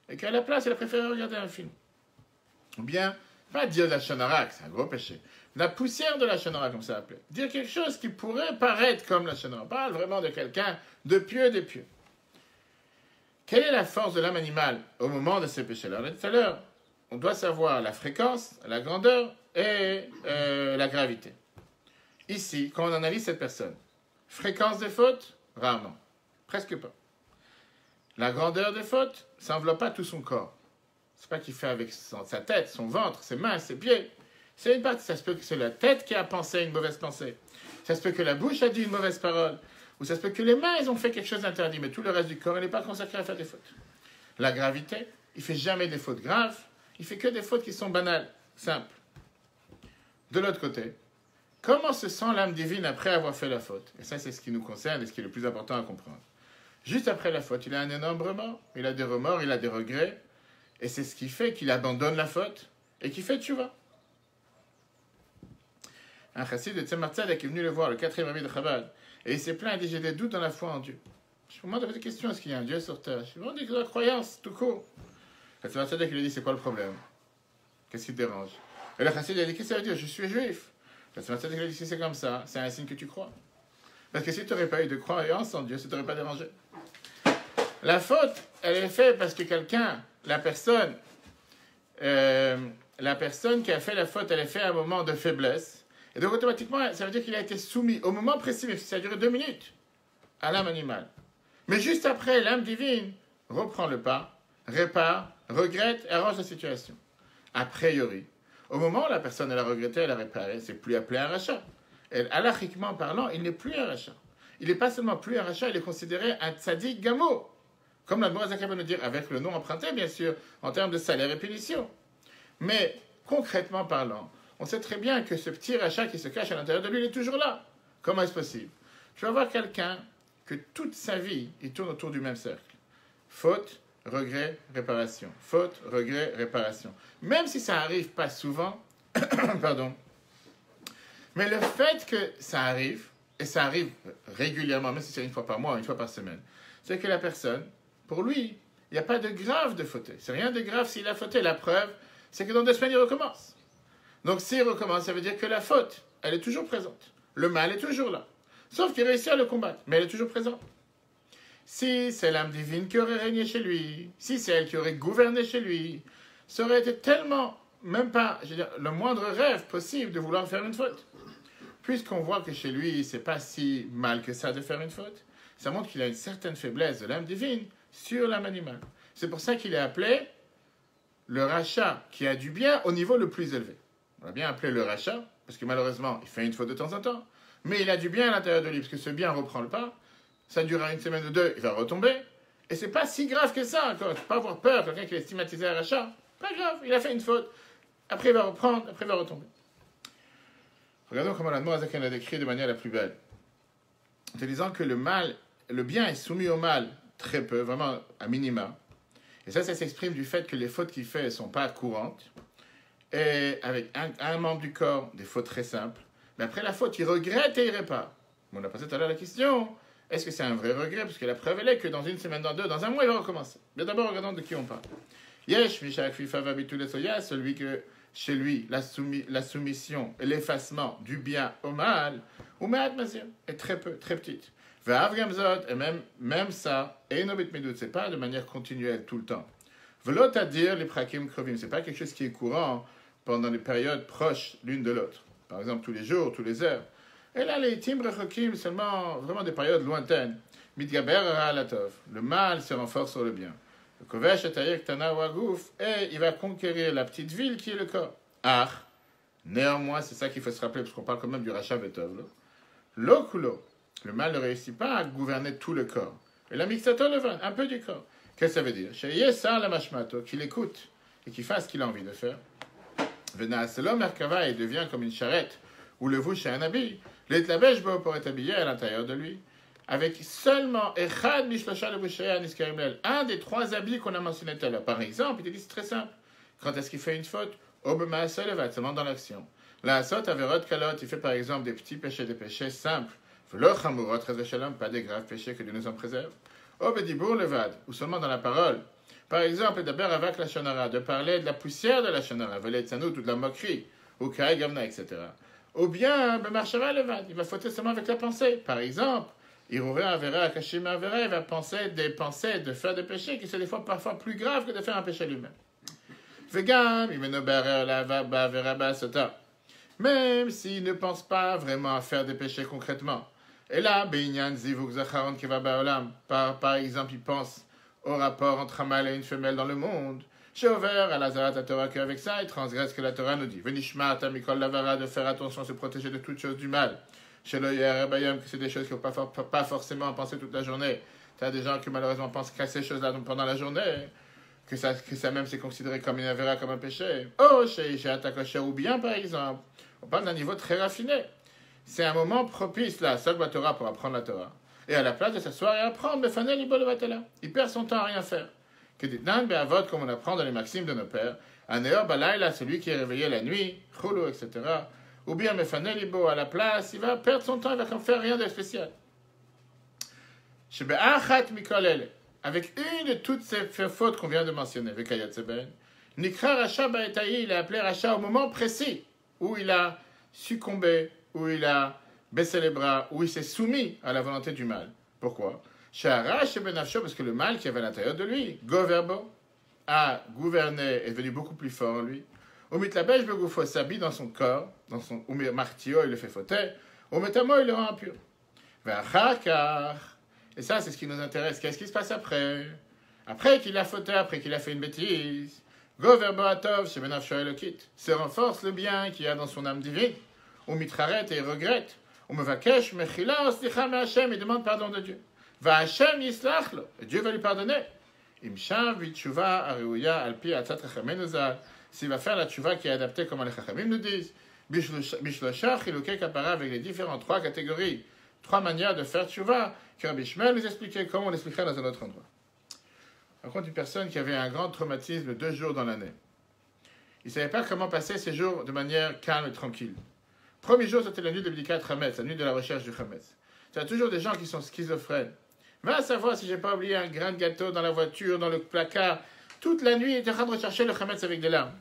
A: Et qu'à la place, il a préféré regarder un film. Ou bien, pas dire la shonara, c'est un gros péché. La poussière de la shonara, comme ça s'appelait. Dire quelque chose qui pourrait paraître comme la shonara. On parle vraiment de quelqu'un de pieux des pieux. Quelle est la force de l'âme animale au moment de ces péchés-là? On a dit tout à l'heure, on doit savoir la fréquence, la grandeur et la gravité. Ici, quand on analyse cette personne, fréquence des fautes, rarement. Presque pas. La grandeur des fautes, ça n'enveloppe pas tout son corps. C'est pas qu'il fait avec sa tête, son ventre, ses mains, ses pieds. C'est une partie. Ça se peut que c'est la tête qui a pensé une mauvaise pensée. Ça se peut que la bouche a dit une mauvaise parole. Ou ça se peut que les mains, ils ont fait quelque chose d'interdit. Mais tout le reste du corps, il n'est pas consacré à faire des fautes. La gravité, il fait jamais des fautes graves. Il fait que des fautes qui sont banales, simples. De l'autre côté, comment se sent l'âme divine après avoir fait la faute? Et ça, c'est ce qui nous concerne et ce qui est le plus important à comprendre. Juste après la faute, il a un énorme remords. Il a des remords, il a des regrets. Et c'est ce qui fait qu'il abandonne la faute et qu'il fait tchouva. Un chassid de Tzemar Tzedek est venu le voir, le 4e rabbi de Chabad, et il s'est plaint, il dit, j'ai des doutes dans la foi en Dieu. Je me demande des questions, est-ce qu'il y a un Dieu sur terre? Je me demande de la croyance, tout court. Le Tzemar Tzedek lui a dit, c'est quoi le problème? Qu'est-ce qui te dérange? Et le chassid a dit, qu'est-ce que ça veut dire? Je suis juif. Le Tzemar Tzedek lui a dit, si c'est comme ça, c'est un signe que tu crois. Parce que si tu n'aurais pas eu de croyance en Dieu, ça ne t'aurait pas dérangé. La faute, elle est faite parce que quelqu'un, la personne qui a fait la faute, elle est faite à un moment de faiblesse. Et donc automatiquement, ça veut dire qu'il a été soumis au moment précis, mais ça a duré 2 minutes, à l'âme animale. Mais juste après, l'âme divine reprend le pas, répare, regrette et arrange la situation. A priori, au moment où la personne elle a regretté, elle a réparé, c'est plus appelé un rachat. Et halachiquement parlant, il n'est plus un rachat. Il n'est pas seulement plus un rachat, il est considéré un tzaddik gamo. Comme la Morazaka va nous dire, avec le nom emprunté, bien sûr, en termes de salaire et punition. Mais, concrètement parlant, on sait très bien que ce petit rachat qui se cache à l'intérieur de lui, il est toujours là. Comment est-ce possible? Je vais voir quelqu'un que toute sa vie, il tourne autour du même cercle. Faute, regret, réparation. Faute, regret, réparation. Même si ça n'arrive pas souvent, pardon, mais le fait que ça arrive, et ça arrive régulièrement, même si c'est une fois par mois, une fois par semaine, c'est que la personne, pour lui, il n'y a pas de grave de fauter. C'est rien de grave s'il a fauté. La preuve, c'est que dans 2 semaines, il recommence. Donc s'il recommence, ça veut dire que la faute, elle est toujours présente. Le mal est toujours là. Sauf qu'il réussit à le combattre, mais elle est toujours présente. Si c'est l'âme divine qui aurait régné chez lui, si c'est elle qui aurait gouverné chez lui, ça aurait été tellement, même pas, je veux dire, le moindre rêve possible de vouloir faire une faute. Puisqu'on voit que chez lui, c'est pas si mal que ça de faire une faute, ça montre qu'il a une certaine faiblesse de l'âme divine sur l'âme animale. C'est pour ça qu'il est appelé le rachat qui a du bien au niveau le plus élevé. On l'a bien appelé le rachat, parce que malheureusement, il fait une faute de temps en temps, mais il a du bien à l'intérieur de lui, parce que ce bien reprend le pas, ça durera 1 semaine ou 2, il va retomber, et c'est pas si grave que ça encore. Il ne faut pas avoir peur, quelqu'un qui est stigmatisé un rachat, pas grave, il a fait une faute, après il va reprendre, après il va retomber. Regardons comment la Noazaken l'a décrit de manière la plus belle. En te disant que le mal, le bien est soumis au mal très peu, vraiment à minima. Et ça s'exprime du fait que les fautes qu'il fait ne sont pas courantes. Et avec un membre du corps, des fautes très simples. Mais après la faute, il regrette et il répare. On a posé tout à l'heure la question, est-ce que c'est un vrai regret? Parce que la preuve, elle est que dans 1 semaine, dans 2, dans 1 mois, il va recommencer. Mais d'abord, regardons de qui on parle. Yesh, Mishak Fifa Vabitul Soya, celui que chez lui, la soumission et l'effacement du bien au mal, ou Mahat Mazir, est très peu, très petite. Ve'av Gamzot, et même ça, et Nobit Medut, c'est pas de manière continuelle tout le temps. Velot à dire les prakim krovim, c'est pas quelque chose qui est courant pendant les périodes proches l'une de l'autre. Par exemple, tous les jours, tous les heures. Et là, les timbres rekim, seulement vraiment des périodes lointaines. Mitgaber alatov. Le mal se renforce sur le bien. Le kovesh etayek tana wagouf. Et il va conquérir la petite ville qui est le corps. Ah, néanmoins, c'est ça qu'il faut se rappeler, parce qu'on parle quand même du rachat vetov. L'okulo. Le mal ne réussit pas à gouverner tout le corps. Et la mixato levan, un peu du corps. Qu'est-ce que ça veut dire? Sheyesa la mashmato, qu'il écoute et qu'il fasse ce qu'il a envie de faire. Vena selom merkava, il devient comme une charrette, ou le vouche est un habit. L'etlabesh bo pour être habillé à l'intérieur de lui. Avec seulement echad mishlosha le niskarimel, un des 3 habits qu'on a mentionnés tout à l'heure. Par exemple, il dit c'est très simple. Quand est-ce qu'il fait une faute? Obema selevat, seulement dans l'action. La asot averot kalot, il fait par exemple des petits péchés, des péchés simples. Velo chamurot shalom, pas des graves péchés que Dieu nous en préserve. Obedibour levad, ou seulement dans la parole. Par exemple, d'abord avec la shonara, de parler de la poussière de la shonara, velet sanout ou de la moquerie, ou kai gamna, etc. Ou bien, bemarshava levad, il va fauter seulement avec la pensée. Par exemple, Irure avera akashim avera, il va penser des pensées de faire des péchés qui sont des fois parfois plus graves que de faire un péché lui-même. Vegam, imenobarer la avera basota. Même s'il ne pense pas vraiment à faire des péchés concrètement. Et là, Beinyan Zivuk Zacharon Keva Baolam, par exemple, il pense au rapport entre un mâle et une femelle dans le monde. J'ai ouvert à Lazarat à Torah qu'avec ça, il transgresse ce que la Torah nous dit. Venishma Tamikol Lavara, de faire attention, se protéger de toutes choses du mal. Chez le Bayam, que c'est des choses qu'il ne faut pas forcément penser toute la journée. Tu as des gens qui malheureusement pensent qu'à ces choses-là pendant la journée, que ça même c'est considéré comme une avéra, comme un péché. Oh, chez Atakosher, ou bien par exemple, on parle d'un niveau très raffiné. C'est un moment propice, là, Sog Torah pour apprendre la Torah. Et à la place de s'asseoir et apprendre, il perd son temps à rien faire. Que dit Dan Be'avot, comme on apprend dans les maximes de nos pères, Aneor Balayla, celui qui est réveillé la nuit, Chulu, etc. Ou bien Mefanel Ibo, à la place, il va perdre son temps, il va faire rien de spécial. Shebe'achat Mikolele, avec une de toutes ces fautes qu'on vient de mentionner, avec Ayat Seben, Nikra Racha Ba'etayi, il a appelé Racha au moment précis où il a succombé, où il a baissé les bras, où il s'est soumis à la volonté du mal. Pourquoi? Parce que le mal qui avait à l'intérieur de lui, Goverbo, a gouverné, est devenu beaucoup plus fort en lui. Au mitlabèche, Begoufo s'habille dans son corps, dans son martio, il le fait fauter. Au metamo, il le rend impur. Et ça, c'est ce qui nous intéresse. Qu'est-ce qui se passe après? Après qu'il a fauté, après qu'il a fait une bêtise, Goverbo atov, shebenafsho elokit, se renforce le bien qu'il y a dans son âme divine. On mitraret et il regrette. On me vakesh, mechila, oslicha me Hashem, il demande pardon de Dieu. Va Hashem yislachlo, et Dieu va lui pardonner. Imshav vitshuva areuya alpi atzat chachamenu zal. S'il va faire la tchouva qui est adaptée comme les chachamim nous disent, bishloshach chiluke kapara, avec les différentes 3 catégories, 3 manières de faire tchouva, que Rabbi Shmuel nous expliquait, comme on l'expliquera dans un autre endroit. Par contre, une personne qui avait un grand traumatisme 2 jours dans l'année, il ne savait pas comment passer ces jours de manière calme et tranquille. Premier jour, c'était la nuit de Bdikat Hametz, la nuit de la recherche du Hametz. Tu as toujours des gens qui sont schizophrènes. Va savoir si j'ai pas oublié un grain de gâteau dans la voiture, dans le placard. Toute la nuit, il était en train de rechercher le Hametz avec des larmes.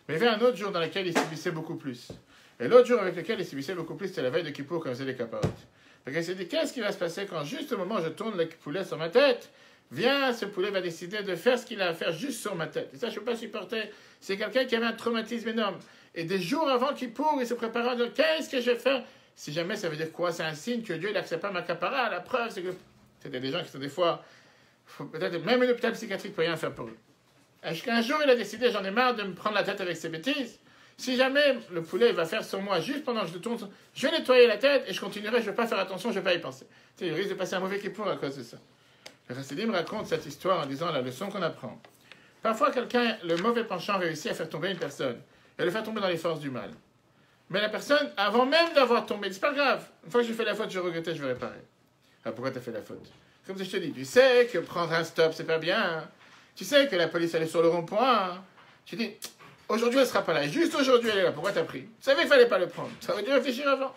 A: Mais il y avait un autre jour dans lequel il subissait beaucoup plus. Et l'autre jour avec lequel il subissait beaucoup plus, c'était la veille de Kippour quand il faisait les caparotes. Donc il s'est dit, qu'est-ce qui va se passer quand juste au moment où je tourne le poulet sur ma tête, viens, ce poulet va décider de faire ce qu'il a à faire juste sur ma tête. Et ça, je ne peux pas supporter. C'est quelqu'un qui avait un traumatisme énorme. Et des jours avant Kippour, il se préparait à dire, qu'est-ce que je vais faire? Si jamais ça veut dire quoi? C'est un signe que Dieu n'accepte pas ma capara. La preuve, c'est que c'était des gens qui sont des fois, peut-être même un hôpital psychiatrique ne peut rien faire pour eux. Un jour, il a décidé, j'en ai marre de me prendre la tête avec ces bêtises. Si jamais le poulet va faire sur moi juste pendant que je le tourne, je vais nettoyer la tête et je continuerai, je ne vais pas faire attention, je ne vais pas y penser. Tu sais, il risque de passer un mauvais Kippour à cause de ça. Le Chassidim raconte cette histoire en disant la leçon qu'on apprend. Parfois, quelqu'un, le mauvais penchant, réussit à faire tomber une personne et le faire tomber dans les forces du mal. Mais la personne, avant même d'avoir tombé, c'est pas grave. Une fois que j'ai fait la faute, je regrettais, je vais réparer. Alors pourquoi tu as fait la faute? Comme je te dis, tu sais que prendre un stop, c'est pas bien. Tu sais que la police, elle est sur le rond-point. Tu dis, aujourd'hui, elle sera pas là. Juste aujourd'hui, elle est là. Pourquoi tu as pris? Tu savais qu'il fallait pas le prendre. Ça aurait dû réfléchir avant.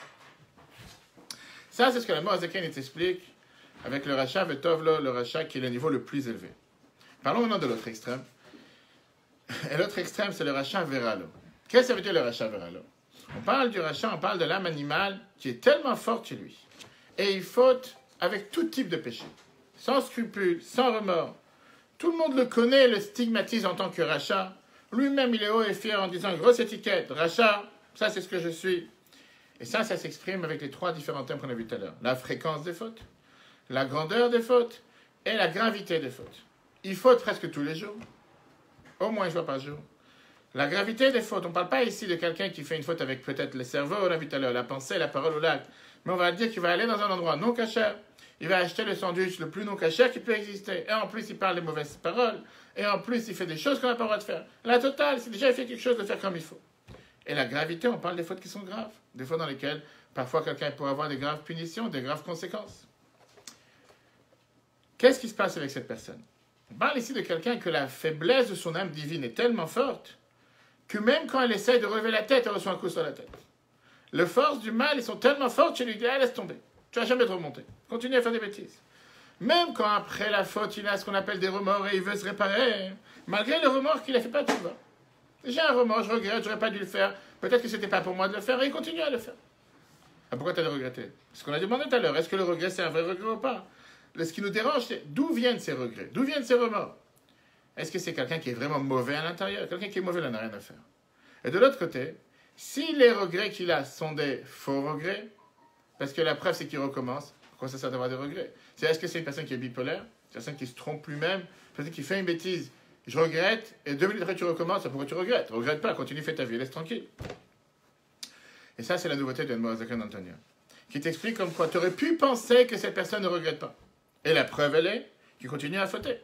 A: Ça, c'est ce que la Moazaken t'explique avec le rachat Vetovlo, le rachat qui est le niveau le plus élevé. Parlons maintenant de l'autre extrême. Et l'autre extrême, c'est le rachat Veralo. Qu'est-ce que ça veut dire le rachat Veralo? On parle du rachat, on parle de l'âme animale qui est tellement forte chez lui. Et il faute avec tout type de péché. Sans scrupule, sans remords. Tout le monde le connaît, le stigmatise en tant que rachat. Lui-même, il est haut et fier en disant grosse étiquette, rachat, ça c'est ce que je suis. Et ça s'exprime avec les 3 différents thèmes qu'on a vus tout à l'heure. La fréquence des fautes, la grandeur des fautes et la gravité des fautes. Il faute presque tous les jours, au moins une fois par jour. La gravité des fautes, on ne parle pas ici de quelqu'un qui fait une faute avec peut-être le cerveau, on l'a vu tout à l'heure, la pensée, la parole ou l'acte. Mais on va dire qu'il va aller dans un endroit non cachère. Il va acheter le sandwich le plus non cachère qui peut exister. Et en plus, il parle des mauvaises paroles. Et en plus, il fait des choses qu'on n'a pas le droit de faire. La totale, c'est déjà il fait quelque chose de faire comme il faut. Et la gravité, on parle des fautes qui sont graves. Des fautes dans lesquelles, parfois, quelqu'un pourrait avoir des graves punitions, des graves conséquences. Qu'est-ce qui se passe avec cette personne? On parle ici de quelqu'un que la faiblesse de son âme divine est tellement forte que même quand elle essaie de relever la tête, elle reçoit un coup sur la tête. Les forces du mal, elles sont tellement fortes qu'elle lui dit, laisse tomber. Tu vas jamais te remonter. Continue à faire des bêtises. Même quand après la faute, il a ce qu'on appelle des remords et il veut se réparer, malgré le remords qu'il a fait pas tout va. J'ai un remords, je regrette, j'aurais pas dû le faire. Peut-être que c'était pas pour moi de le faire et il continue à le faire. Ah, pourquoi tu as regretté? Ce qu'on a demandé tout à l'heure, est-ce que le regret c'est un vrai regret ou pas? Ce qui nous dérange, c'est d'où viennent ces regrets? D'où viennent ces remords? Est-ce que c'est quelqu'un qui est vraiment mauvais à l'intérieur? Quelqu'un qui est mauvais, il n'en a rien à faire. Et de l'autre côté, si les regrets qu'il a sont des faux regrets, parce que la preuve c'est qu'il recommence, pourquoi ça sert d'avoir des regrets? Est-ce que c'est une personne qui est bipolaire? Une personne qui se trompe lui-même? Une personne qui fait une bêtise? Je regrette, et 2 minutes après tu recommences, pourquoi tu regrettes? Regrette pas, continue, fais ta vie, laisse tranquille. Et ça, c'est la nouveauté de Moazakan Antonia, qui t'explique comme quoi tu aurais pu penser que cette personne ne regrette pas. Et la preuve, elle est qu'il continue à fauter.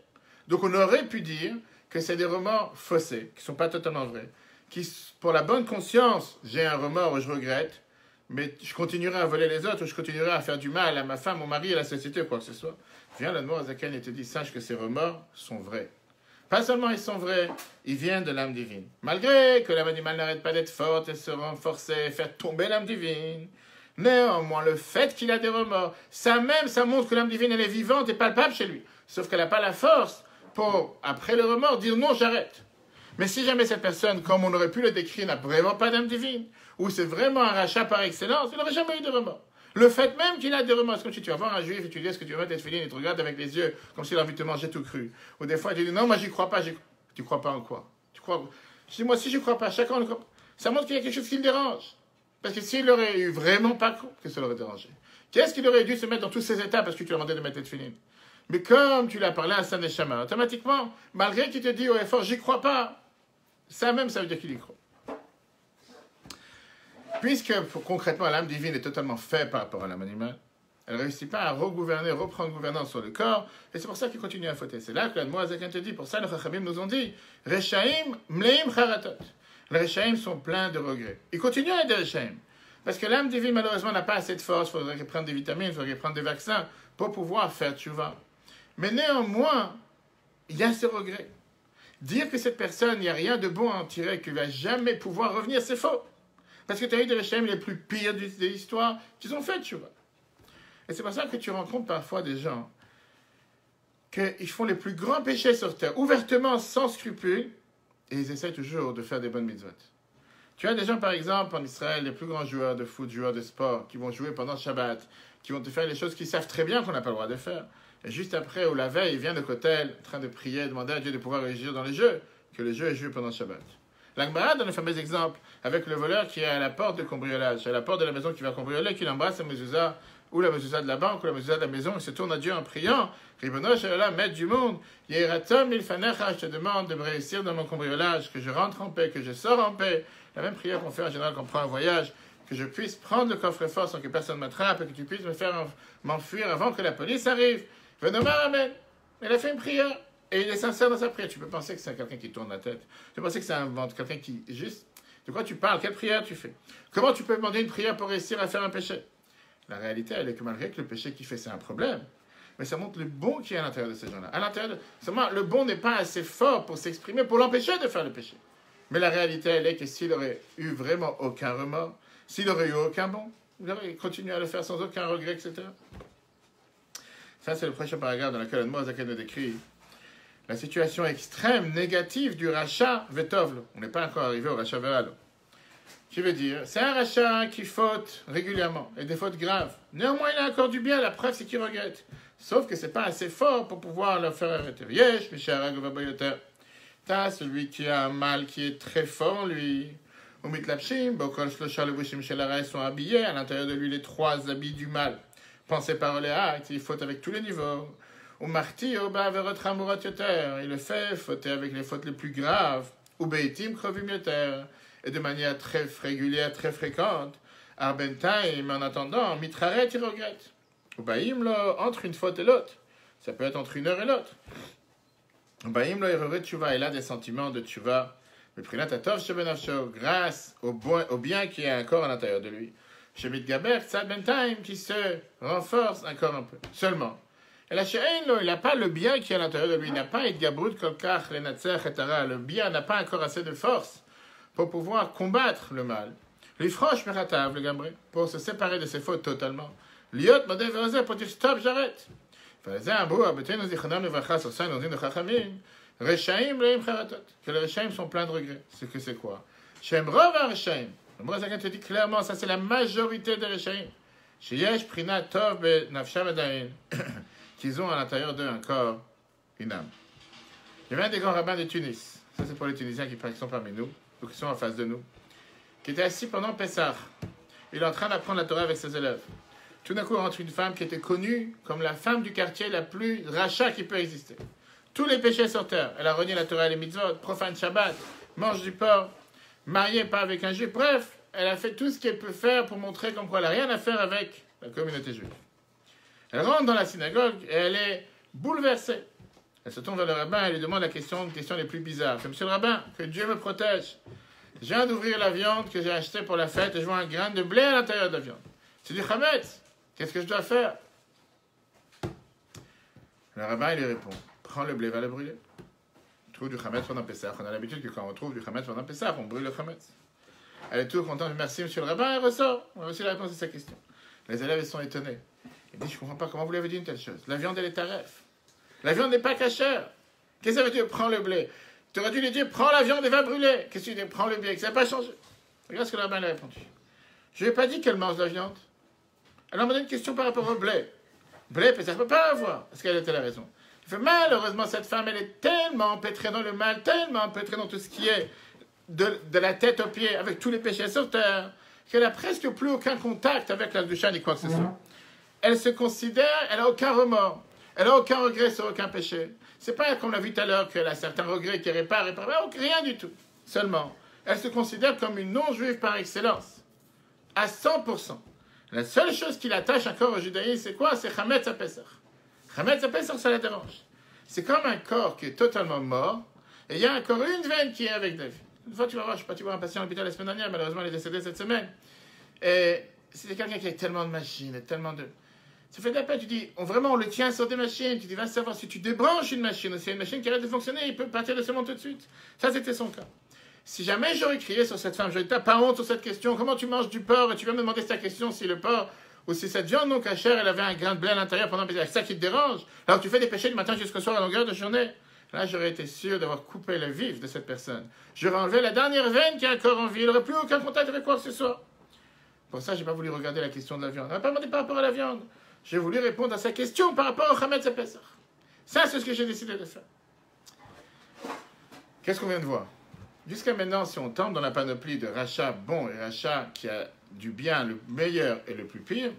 A: Donc on aurait pu dire que c'est des remords faussés, qui ne sont pas totalement vrais, qui, pour la bonne conscience, j'ai un remords où je regrette, mais je continuerai à voler les autres, ou je continuerai à faire du mal à ma femme, mon mari, à la société, ou quoi que ce soit. Viens là-dedans, Azakan, et te dit, sache que ces remords sont vrais. Pas seulement ils sont vrais, ils viennent de l'âme divine. Malgré que l'âme animale n'arrête pas d'être forte et se renforcer, faire tomber l'âme divine, néanmoins, le fait qu'il a des remords, ça montre que l'âme divine, elle est vivante et palpable chez lui. Sauf qu'elle n'a pas la force pour, après le remords, dire non, j'arrête. Mais si jamais cette personne, comme on aurait pu le décrire, n'a vraiment pas d'âme divine, ou c'est vraiment un rachat par excellence, il n'aurait jamais eu de remords. Le fait même qu'il a des remords, c'est comme si tu vas voir un juif et tu lui dis est-ce que tu veux mettre tes filines et tu regardes avec les yeux comme s'il a envie de te manger tout cru. Ou des fois tu dis non, moi j'y crois pas. Tu crois pas en quoi? Tu crois? Je dis moi si je crois pas, chacun le croit. Ça montre qu'il y a quelque chose qui le dérange. Parce que s'il aurait eu vraiment pas cru, que ça l'aurait dérangé. Qu'est-ce qu'il aurait dû se mettre dans tous ces états parce que tu lui as demandé de mettre tes filines? Mais comme tu l'as parlé à Saint Neshama, automatiquement, malgré qu'il te dit au effort j'y crois pas, ça même ça veut dire qu'il y croit. Puisque concrètement l'âme divine est totalement faible par rapport à l'âme animale, elle ne réussit pas à reprendre gouvernance sur le corps, et c'est pour ça qu'il continue à fauter. C'est là que l'Admoazakan te dit, pour ça les Chachamim nous ont dit, Rechaim mleim charatot. Les Rechaim sont pleins de regrets. Ils continuent à être des Rechaim. Parce que l'âme divine malheureusement n'a pas assez de force, il faudrait qu'elle prenne des vitamines, il faudrait qu'elle prenne des vaccins pour pouvoir faire tchouva. Mais néanmoins, il y a ce regret. Dire que cette personne, il n'y a rien de bon à en tirer, qu'il ne va jamais pouvoir revenir, c'est faux. Parce que tu as eu des Rechaim les plus pires de l'histoire qu'ils ont fait, tu vois. Et c'est pour ça que tu rencontres parfois des gens qu'ils font les plus grands péchés sur terre, ouvertement, sans scrupules, et ils essaient toujours de faire des bonnes mitzvot. Tu as des gens, par exemple, en Israël, les plus grands joueurs de foot, joueurs de sport, qui vont jouer pendant Shabbat, qui vont te faire les choses qu'ils savent très bien qu'on n'a pas le droit de faire. Et juste après, ou la veille, ils viennent de Kotel, en train de prier, demander à Dieu de pouvoir réagir dans les jeux, que le jeu est joué pendant Shabbat. L'Agmara donne le fameux exemple avec le voleur qui est à la porte de cambriolage, à la porte de la maison qui va cambrioler, qui embrasse la mezouza, ou la mezouza de la banque, ou la mezouza de la maison, il se tourne à Dieu en priant, Ribono Shalala, maître du monde, Yeratom Milfanecha, je te demande de me réussir dans mon cambriolage, que je rentre en paix, que je sors en paix. La même prière qu'on fait en général quand on prend un voyage, que je puisse prendre le coffre-fort sans que personne m'attrape, et que tu puisses me faire m'enfuir avant que la police arrive. Venomar Amen. Elle a fait une prière. Et il est sincère dans sa prière. Tu peux penser que c'est quelqu'un qui tourne la tête. Tu peux penser que c'est quelqu'un qui juste... De quoi tu parles? Quelle prière tu fais? Comment tu peux demander une prière pour réussir à faire un péché? La réalité, elle est que malgré que le péché qu'il fait, c'est un problème, mais ça montre le bon qui est à l'intérieur de ces gens-là. À l'intérieur, seulement, le bon n'est pas assez fort pour s'exprimer, pour l'empêcher de faire le péché. Mais la réalité, elle est que s'il aurait eu vraiment aucun remords, s'il aurait eu aucun bon, il aurait continué à le faire sans aucun regret, etc. Ça, c'est le prochain paragraphe dans lequel Moazaken nous décrit la situation extrême, négative du rachat vetovlo. On n'est pas encore arrivé au rachat veralo. Qui veut dire, c'est un rachat qui faute régulièrement, et des fautes graves. Néanmoins, il a encore du bien, la preuve, c'est qu'il regrette. Sauf que c'est pas assez fort pour pouvoir le faire arrêter. Yesh, t'as celui qui a un mal qui est très fort en lui. Umit lapshim, bokol shlosha levushim shel haray sont habillés, à l'intérieur de lui les 3 habits du mal. pensée, parole et acte, il faute avec tous les niveaux. Ou marty, ou baverot hamurot yoter, il le fait fauter avec les fautes les plus graves. Ou beitim krovim yoter, et de manière très régulière, très fréquente. Arbentaim, en attendant, mitraret, il regrette. Ou baim, là, entre une faute et l'autre. Ça peut être entre une heure et l'autre. Ou baim, là, il regrette tchouva, il a des sentiments de tchouva. Mais prinat atov shebenafsho, grâce au bien qui est encore à l'intérieur de lui. Shemit gaber, tzad bentaim, qui se renforce encore un peu. Seulement. Et la she'en, il n'a pas le bien qui est à l'intérieur de lui. Il n'a pas et gabrut kolkach, lenatzer, etc. Le bien n'a pas encore assez de force pour pouvoir combattre le mal. Lui froche meratav, le gabré, pour se séparer de ses fautes totalement. Liot modé verozé, pour dire stop, j'arrête. Faisait un bout, abetenu zichonam levacha, sur ça, dans une chachamim. Rechaim, leim charatot. Que les rechaim sont pleins de regrets. C'est que c'est quoi? Shem rova rechaim. Le mot Zaken te dit clairement, ça c'est la majorité des rechaim. Sheyesh prina tov be nafsham adain. Qu'ils ont à l'intérieur d'eux un corps, une âme. Il y avait un des grands rabbins de Tunis. Ça c'est pour les Tunisiens qui sont parmi nous, ou qui sont en face de nous. Qui était assis pendant Pessah. Il est en train d'apprendre la Torah avec ses élèves. Tout d'un coup, rentre une femme qui était connue comme la femme du quartier la plus rachat qui peut exister. Tous les péchés sur terre. Elle a renié la Torah et les mitzvot, profane Shabbat, mange du porc, mariée pas avec un juif. Bref, elle a fait tout ce qu'elle peut faire pour montrer comme quoi elle n'a rien à faire avec la communauté juive. Elle rentre dans la synagogue et elle est bouleversée. Elle se tourne vers le rabbin et lui demande une question les plus bizarres. C'est Monsieur le rabbin, que Dieu me protège. Je viens d'ouvrir la viande que j'ai achetée pour la fête et je vois un grain de blé à l'intérieur de la viande. C'est du chametz. Qu'est-ce que je dois faire? Le rabbin il lui répond, prends le blé, va le brûler. On trouve du chametz pendant Pessah. On a l'habitude que quand on trouve du chametz pendant Pessah, on brûle le chametz. Elle est tout contente, merci Monsieur le rabbin, elle ressort. On a aussi la réponse à sa question. Les élèves ils sont étonnés. Ils disent, je ne comprends pas, comment vous l'avez dit une telle chose? La viande elle est taref. La viande n'est pas cachère. Qu'est-ce que ça veut dire, prends le blé? Tu aurais dû lui dire, prends la viande et va brûler. Qu'est-ce que tu dis, prends le blé? Ça n'a pas changé. Regarde ce que le rabbin a répondu. Je ne lui ai pas dit qu'elle mange la viande. Elle m'a demandé une question par rapport au blé. Blé, ça ne peut pas avoir. Est-ce qu'elle était la raison? Il fait, malheureusement, cette femme, elle est tellement empêtrée dans le mal, tellement empêtrée dans tout ce qui est de la tête aux pieds, avec tous les péchés sur terre, qu'elle n'a presque plus aucun contact avec la doucha ni quoi que ce soit. Elle se considère, elle n'a aucun remords. Elle n'a aucun regret sur aucun péché. C'est pas comme on l'a vu tout à l'heure qu'elle a certains regrets qui réparent, rien du tout. Seulement, elle se considère comme une non-juive par excellence. À 100%. La seule chose qui l'attache encore au judaïsme, c'est quoi? C'est Chametz HaPesach. Chametz HaPesach, ça la dérange. C'est comme un corps qui est totalement mort, et il y a encore une veine qui est avec David. Une fois, tu vas voir, je sais pas, tu vois un patient à l'hôpital la semaine dernière, malheureusement, il est décédé cette semaine. Et c'est quelqu'un qui a tellement de machines, et tellement de... Ça fait de la peine, tu dis, vraiment, on le tient sur des machines, tu dis, va savoir, si tu débranches une machine, ou si y a une machine qui arrête de fonctionner, il peut partir de ce monde tout de suite. Ça, c'était son cas. Si jamais j'aurais crié sur cette femme, j'aurais dit, t'as pas honte sur cette question, comment tu manges du porc, et tu viens me demander ta question si le porc, ou si cette viande non cachère, elle avait un grain de blé à l'intérieur pendant c'est ça qui te dérange, alors que tu fais des péchés du matin jusqu'au soir à longueur de journée. Là, j'aurais été sûr d'avoir coupé le vif de cette personne. J'aurais enlevé la dernière veine qui est encore en vie, il n'aurait plus aucun contact avec quoi que ce soit. Pour ça, j'ai pas voulu regarder la question de la viande. On n'a pas demandé par rapport à la viande. J'ai voulu répondre à sa question par rapport au Chametz HaPesach. Ça, c'est ce que j'ai décidé de faire. Qu'est-ce qu'on vient de voir? Jusqu'à maintenant, si on tombe dans la panoplie de rachat bon et rachat qui a du bien, le meilleur et le plus pire,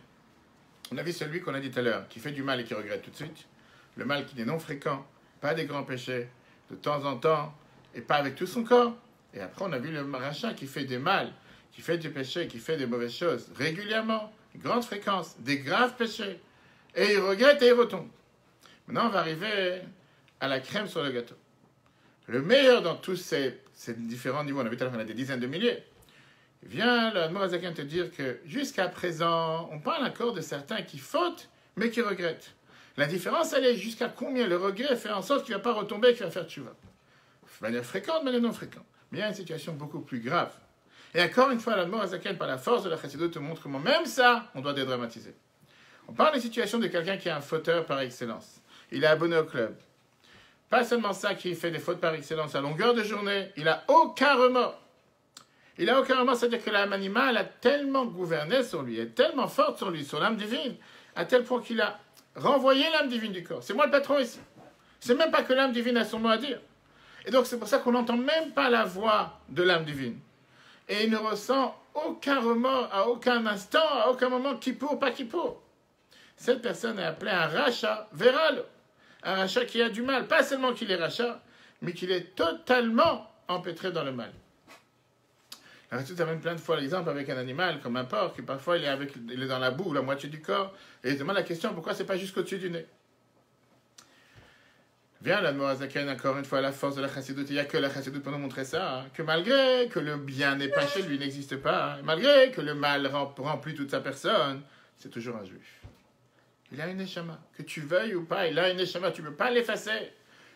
A: on a vu celui qu'on a dit tout à l'heure, qui fait du mal et qui regrette tout de suite. Le mal qui est non fréquent, pas des grands péchés, de temps en temps, et pas avec tout son corps. Et après, on a vu le rachat qui fait du mal, qui fait du péché, qui fait des mauvaises choses régulièrement, grande fréquence, des graves péchés. Et il regrette et il retombe. Maintenant, on va arriver à la crème sur le gâteau. Le meilleur dans tous ces différents niveaux, on a vu tout à l'heure qu'on a des dizaines de milliers, vient le Admor HaZaken te dire que jusqu'à présent, on parle encore de certains qui fautent, mais qui regrettent. La différence, elle est jusqu'à combien le regret fait en sorte qu'il ne va pas retomber, qu'il va faire tchouva. De manière fréquente, mais non fréquente. Mais il y a une situation beaucoup plus grave. Et encore une fois, l'Admor HaZaken, par la force de la Chassidut, te montre comment même ça, on doit dédramatiser. On parle des situations de quelqu'un qui est un fauteur par excellence. Il est abonné au club. Pas seulement ça, qui fait des fautes par excellence à longueur de journée, il n'a aucun remords. Il n'a aucun remords, c'est-à-dire que l'âme animale a tellement gouverné sur lui, est tellement forte sur lui, sur l'âme divine, à tel point qu'il a renvoyé l'âme divine du corps. C'est moi le patron ici. C'est même pas que l'âme divine a son mot à dire. Et donc c'est pour ça qu'on n'entend même pas la voix de l'âme divine. Et il ne ressent aucun remords à aucun instant, à aucun moment, kippour, pas kippour. cette personne est appelée un rachat véral. Un rachat qui a du mal. Pas seulement qu'il est rachat, mais qu'il est totalement empêtré dans le mal. Alors, tu amènes plein de fois l'exemple avec un animal, comme un porc, qui parfois il est dans la boue, la moitié du corps, et il se demande la question pourquoi c'est pas jusqu'au-dessus du nez. Viens, l'Admorazaken, encore une fois, la force de la chassidoute. Il n'y a que la chassidoute pour nous montrer ça. Hein, que malgré que le bien n'est pas chez lui, n'existe pas, hein, malgré que le mal remplit toute sa personne, c'est toujours un juif. Il a une neshama. Que tu veuilles ou pas, il a une neshama. Tu ne peux pas l'effacer.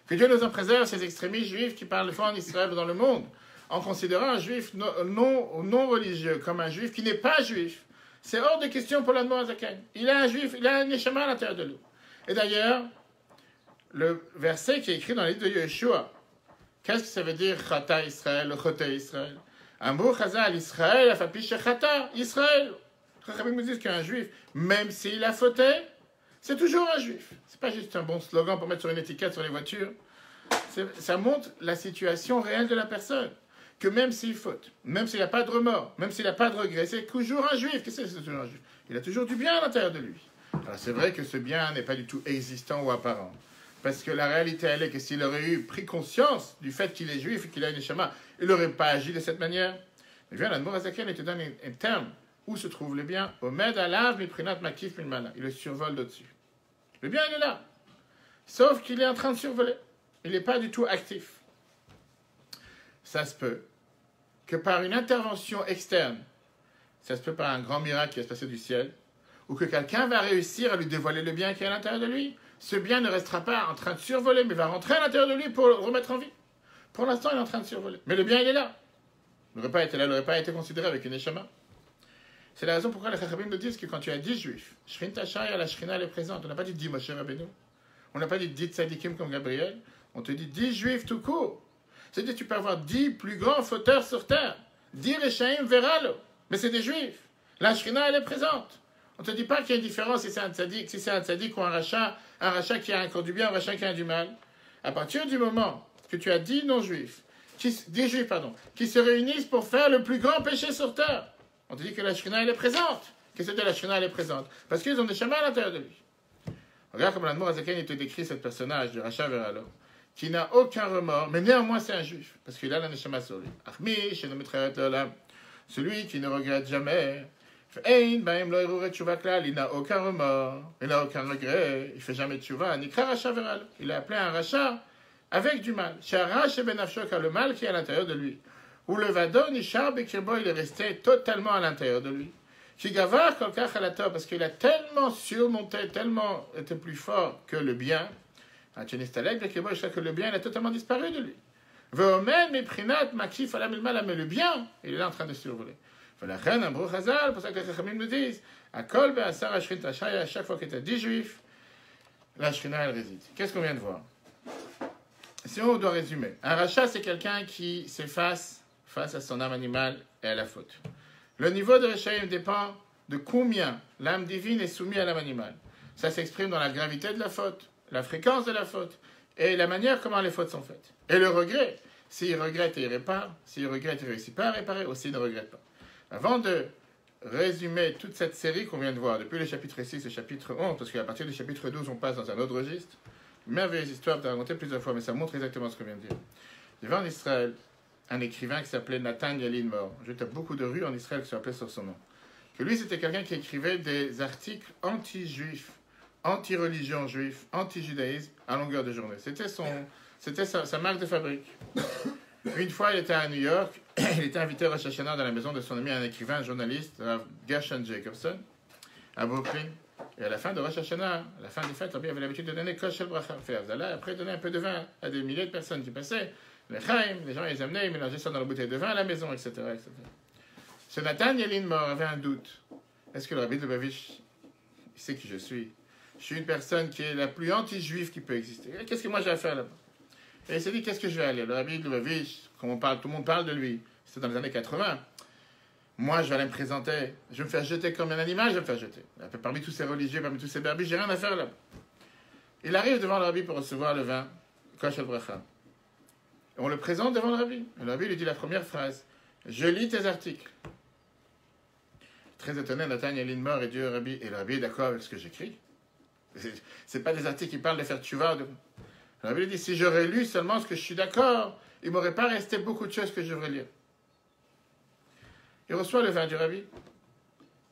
A: Que Dieu nous en préserve, ces extrémistes juifs qui parlent fort en Israël dans le monde, en considérant un juif non religieux comme un juif qui n'est pas juif. C'est hors de question pour l'Admorazaken. Il a un juif, il a un neshama à l'intérieur de lui. Et d'ailleurs, le verset qui est écrit dans le livre de Yeshua, qu'est-ce que ça veut dire Chata Israël, le Chote Israël? Amou Chazal Israël, Afapiche Chata Israël. Chachamim nous disent qu'un juif, même s'il a fauté, c'est toujours un juif. C'est pas juste un bon slogan pour mettre sur une étiquette sur les voitures. Ça montre la situation réelle de la personne. Que même s'il faute, même s'il n'a pas de remords, même s'il n'a pas de regret, c'est toujours un juif. Qu'est-ce que c'est toujours un juif? Il a toujours du bien à l'intérieur de lui. Alors c'est vrai que ce bien n'est pas du tout existant ou apparent. Parce que la réalité, elle est que s'il aurait pris conscience du fait qu'il est juif et qu'il a une neshama, il n'aurait pas agi de cette manière. Mais bien, l'Admorazaken, il te donne un terme où se trouve le bien. Omed alav miprinat makif milmala. Il le survole d'au-dessus. Le bien, il est là. Sauf qu'il est en train de survoler. Il n'est pas du tout actif. Ça se peut que par une intervention externe, ça se peut par un grand miracle qui va se passer du ciel, ou que quelqu'un va réussir à lui dévoiler le bien qui est à l'intérieur de lui. Ce bien ne restera pas en train de survoler, mais va rentrer à l'intérieur de lui pour le remettre en vie. Pour l'instant, il est en train de survoler. Mais le bien, il est là. Il n'aurait pas été là, il n'aurait pas été considéré avec une neshama. C'est la raison pourquoi les Chachamim nous disent que quand tu as 10 juifs, Shrin Tachaya, la Shrina, elle est présente. On n'a pas dit 10 Moshe Rabbeinu. On n'a pas dit 10 tzadikim comme Gabriel. On te dit 10 juifs tout court. C'est-à-dire que tu peux avoir 10 plus grands fauteurs sur terre. 10 Rechaim Veralo. Mais c'est des juifs. La Shrina, elle est présente. On ne te dit pas qu'il y a une différence si c'est un tzaddik ou un rachat qui a encore du bien, un rachat qui a du mal. À partir du moment que tu as 10 non-juifs, 10 juifs, qui se réunissent pour faire le plus grand péché sur terre, on te dit que la Shrina, elle est présente. Qu'est-ce que la Shrina, elle est présente? Parce qu'ils ont des chemins à l'intérieur de lui. Regarde comme l'Admorazaken, il te décrit ce personnage de Racha Veralo, qui n'a aucun remords, mais néanmoins c'est un juif, parce qu'il a la neshama sur lui. Celui qui ne regrette jamais. Il n'a aucun remords, il n'a aucun regret, il ne fait jamais de tchouva. Il est appelé un rachat avec du mal. Le mal qui est à l'intérieur de lui. Ou le vadon, il est resté totalement à l'intérieur de lui. Parce qu'il a tellement surmonté, tellement été plus fort que le bien. Que le bien il a totalement disparu de lui. Mais le bien, il est là en train de survoler. C'est pour ça que les Chachamim nous disent à chaque fois que tu as 10 juifs, la Shrina elle réside. Qu'est-ce qu'on vient de voir? Si on doit résumer, un rachat c'est quelqu'un qui s'efface face à son âme animale et à la faute. Le niveau de Rechaim dépend de combien l'âme divine est soumise à l'âme animale. Ça s'exprime dans la gravité de la faute, la fréquence de la faute et la manière comment les fautes sont faites. Et le regret, s'il regrette et il répare, s'il regrette et il ne réussit pas à réparer, aussi il ne regrette pas. Avant de résumer toute cette série qu'on vient de voir, depuis le chapitre 6 et le chapitre 11, parce qu'à partir du chapitre 12, on passe dans un autre registre, une merveilleuse histoire, tu as raconté plusieurs fois, mais ça montre exactement ce qu'on vient de dire. Il y avait en Israël un écrivain qui s'appelait Nathan Yalin Mor. Je as beaucoup de rues en Israël qui sont appelées sur son nom. Que lui, c'était quelqu'un qui écrivait des articles anti-juifs, anti-religion juive, anti-judaïsme à longueur de journée. C'était sa marque de fabrique. Une fois, il était à New York, il était invité à Rosh Hashanah dans la maison de son ami, un écrivain, un journaliste, Gershon Jacobson, à Brooklyn. Et à la fin de Rosh Hashanah, à la fin du fête, Rabbi avait l'habitude de donner Koshel Bracha, après donner un peu de vin à des milliers de personnes qui passaient. Les chaim, les gens les amenaient, ils mélangeaient ça dans la bouteille de vin à la maison, etc. etc. Ce Nathan Yalin Mor avait un doute. Est-ce que le Rabbi de Lubavitch, il sait qui je suis? Je suis une personne qui est la plus anti-juive qui peut exister. Qu'est-ce que moi j'ai à faire là-bas? Et il s'est dit, qu'est-ce que je vais aller? Le Rabbi de Lubavitch, comme on parle, tout le monde parle de lui. C'était dans les années 80. Moi, je vais aller me présenter. Je vais me faire jeter comme un animal, je vais me faire jeter. Parmi tous ces religieux, parmi tous ces berbis, j'ai rien à faire là-bas. Il arrive devant le Rabbi pour recevoir le vin, Koshel Bracha. On le présente devant le Rabbi. Le Rabbi lui dit la première phrase. Je lis tes articles. Très étonné, Nathan Yalin Mor et Dieu Rabbi. Et le Rabbi est d'accord avec ce que j'écris. C'est pas des articles qui parlent de faire tchouva. Le rabbi lui dit, si j'aurais lu seulement ce que je suis d'accord, il ne m'aurait pas resté beaucoup de choses que je devrais lire. Il reçoit le vin du rabbi.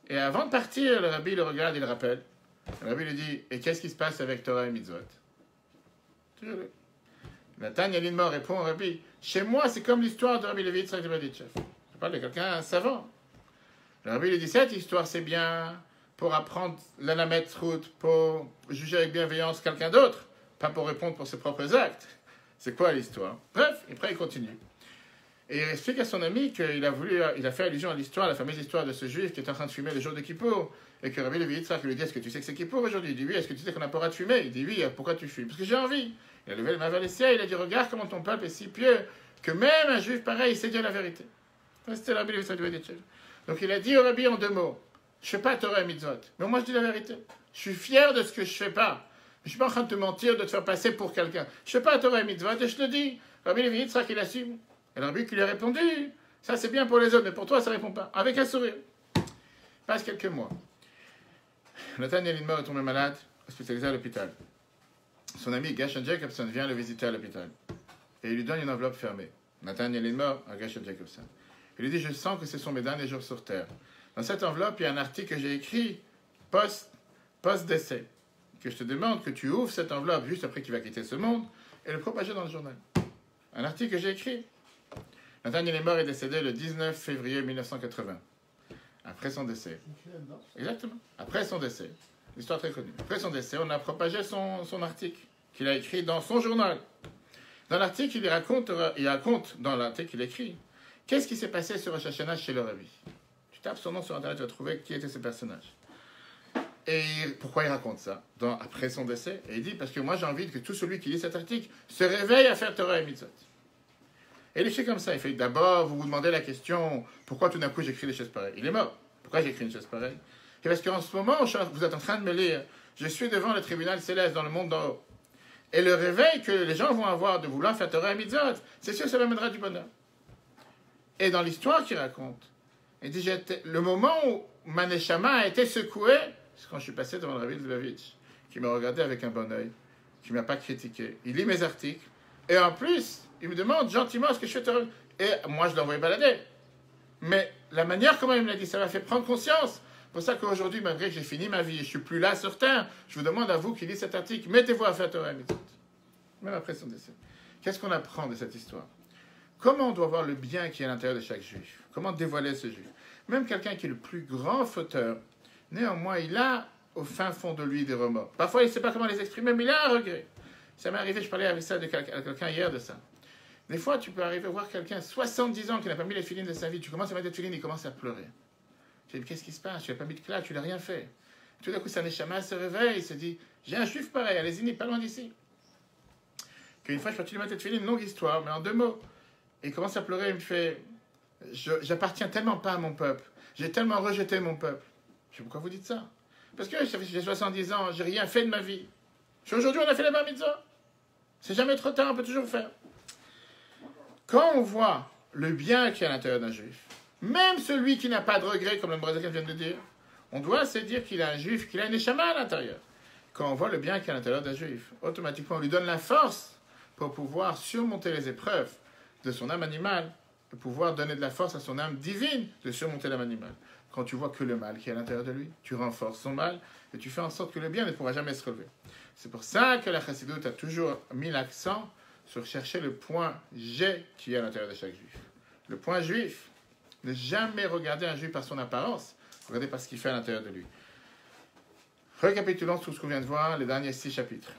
A: Et avant de partir, le rabbi le regarde, il le rappelle. Le rabbi lui dit, et qu'est-ce qui se passe avec Torah et Mitzvot? Nathan Yalinma répond au rabbi, chez moi, c'est comme l'histoire de Rabbi Levi Yitzhak de Berditchev. Je parle de quelqu'un, un savant. Le rabbi lui dit, cette histoire, c'est bien pour apprendre l'anamet route, pour juger avec bienveillance quelqu'un d'autre, pas pour répondre pour ses propres actes. C'est quoi l'histoire? Bref, et après il continue. Et il explique à son ami qu'il a fait allusion à l'histoire, la fameuse histoire de ce juif qui est en train de fumer le jour de Kippour, et que Rabbi Levi Yitzhak lui dit, est-ce que tu sais que c'est Kippour aujourd'hui? Il dit oui. Est-ce que tu sais qu'on n'a pas le droit de fumer? Il dit oui. Pourquoi tu fumes? Parce que j'ai envie. Il a levé les mains vers les cieux, il a dit, regarde comment ton peuple est si pieux que même un juif pareil sait dire la vérité. C'était Rabbi Levi Yitzhak. Donc il a dit au Rabbi en 2 mots, je ne fais pas Torah et Mitzvot, mais moi je dis la vérité. Je suis fier de ce que je ne fais pas. Je ne suis pas en train de te mentir, de te faire passer pour quelqu'un. Je ne fais pas Torah et Mitzvot et je te dis. Rabbi Levi Yitzhak, il assume. Et le Rabbi qui lui a répondu, ça c'est bien pour les autres, mais pour toi ça ne répond pas. Avec un sourire. Passe quelques mois. Nathan Yalinma est tombé malade, hospitalisé à l'hôpital. Son ami Gershon Jacobson vient le visiter à l'hôpital. Et il lui donne une enveloppe fermée. Nathan Yalinma à Gershon Jacobson. Il lui dit, je sens que ce sont mes derniers jours sur Terre. Dans cette enveloppe, il y a un article que j'ai écrit post-décès. Que je te demande que tu ouvres cette enveloppe juste après qu'il va quitter ce monde et le propager dans le journal. Un article que j'ai écrit. Nathaniel est mort et décédé le 19 février 1980. Après son décès. Exactement. Après son décès. L'histoire très connue. Après son décès, on a propagé son article qu'il a écrit dans son journal. Dans l'article, il raconte dans l'article qu'il écrit, qu'est-ce qui s'est passé sur Rosh Hashanah chez le Rabbi. Tu tapes son nom sur Internet, tu vas trouver qui était ce personnage. Et pourquoi il raconte ça après son décès? Et il dit, parce que moi j'ai envie que tout celui qui lit cet article se réveille à faire Torah et Mitzvot. Et il fait comme ça, il fait, d'abord vous vous demandez la question, pourquoi tout d'un coup j'écris des choses pareilles? Il est mort. Pourquoi j'écris une chose pareille? Et parce qu'en ce moment, vous êtes en train de me lire, je suis devant le tribunal céleste dans le monde d'en haut. Et le réveil que les gens vont avoir de vouloir faire Torah et Mitzvot, c'est sûr que ça m'amènera du bonheur. Et dans l'histoire qu'il raconte, il dit, le moment où ma neshama a été secouée, c'est quand je suis passé devant le Rabbi Lubavitch, qui m'a regardé avec un bon œil, qui ne m'a pas critiqué. Il lit mes articles, et en plus, il me demande gentiment ce que je fais. Et moi, je l'ai envoyé balader. Mais la manière comment il me l'a dit, ça m'a fait prendre conscience. C'est pour ça qu'aujourd'hui, malgré que j'ai fini ma vie et je ne suis plus là sur Terre, je vous demande à vous qui lisez cet article, mettez-vous à faire Torah et Mitzvot. Même après son décès. Qu'est-ce qu'on apprend de cette histoire? Comment on doit voir le bien qui est à l'intérieur de chaque juif? Comment dévoiler ce juif? Même quelqu'un qui est le plus grand fauteur, néanmoins, il a au fin fond de lui des remords. Parfois, il ne sait pas comment les exprimer, mais il a un regret. Ça m'est arrivé, je parlais avec ça à quelqu'un hier de ça. Des fois, tu peux arriver à voir quelqu'un, 70 ans, qui n'a pas mis les filines de sa vie. Tu commences à mettre des filines, il commence à pleurer. Tu dis, qu'est-ce qui se passe? Tu n'as pas mis de claque, tu n'as rien fait. Tout d'un coup, sa neshama se réveille, il se dit, j'ai un juif pareil, allez-y, n'est pas loin d'ici. Qu'une fois, je peux te mettre cette filine, une longue histoire, mais en 2 mots. Et il commence à pleurer, il me fait, j'appartiens tellement pas à mon peuple. J'ai tellement rejeté mon peuple. Je sais pourquoi vous dites ça? Parce que j'ai 70 ans, j'ai rien fait de ma vie. Aujourd'hui, on a fait la bar mitzvah. C'est jamais trop tard, on peut toujours faire. Quand on voit le bien qui est à l'intérieur d'un juif, même celui qui n'a pas de regret, comme le Brazakan vient de dire, on doit se dire qu'il a un juif, qu'il a un neshama à l'intérieur. Quand on voit le bien qui est à l'intérieur d'un juif, automatiquement, on lui donne la force pour pouvoir surmonter les épreuves de son âme animale, de pouvoir donner de la force à son âme divine de surmonter l'âme animale. Quand tu vois que le mal qui est à l'intérieur de lui, tu renforces son mal et tu fais en sorte que le bien ne pourra jamais se relever. C'est pour ça que la chassidoute a toujours mis l'accent sur chercher le point G qui est à l'intérieur de chaque juif. Le point juif, ne jamais regarder un juif par son apparence, regardez par ce qu'il fait à l'intérieur de lui. Récapitulons tout ce qu'on vient de voir, les derniers 6 chapitres.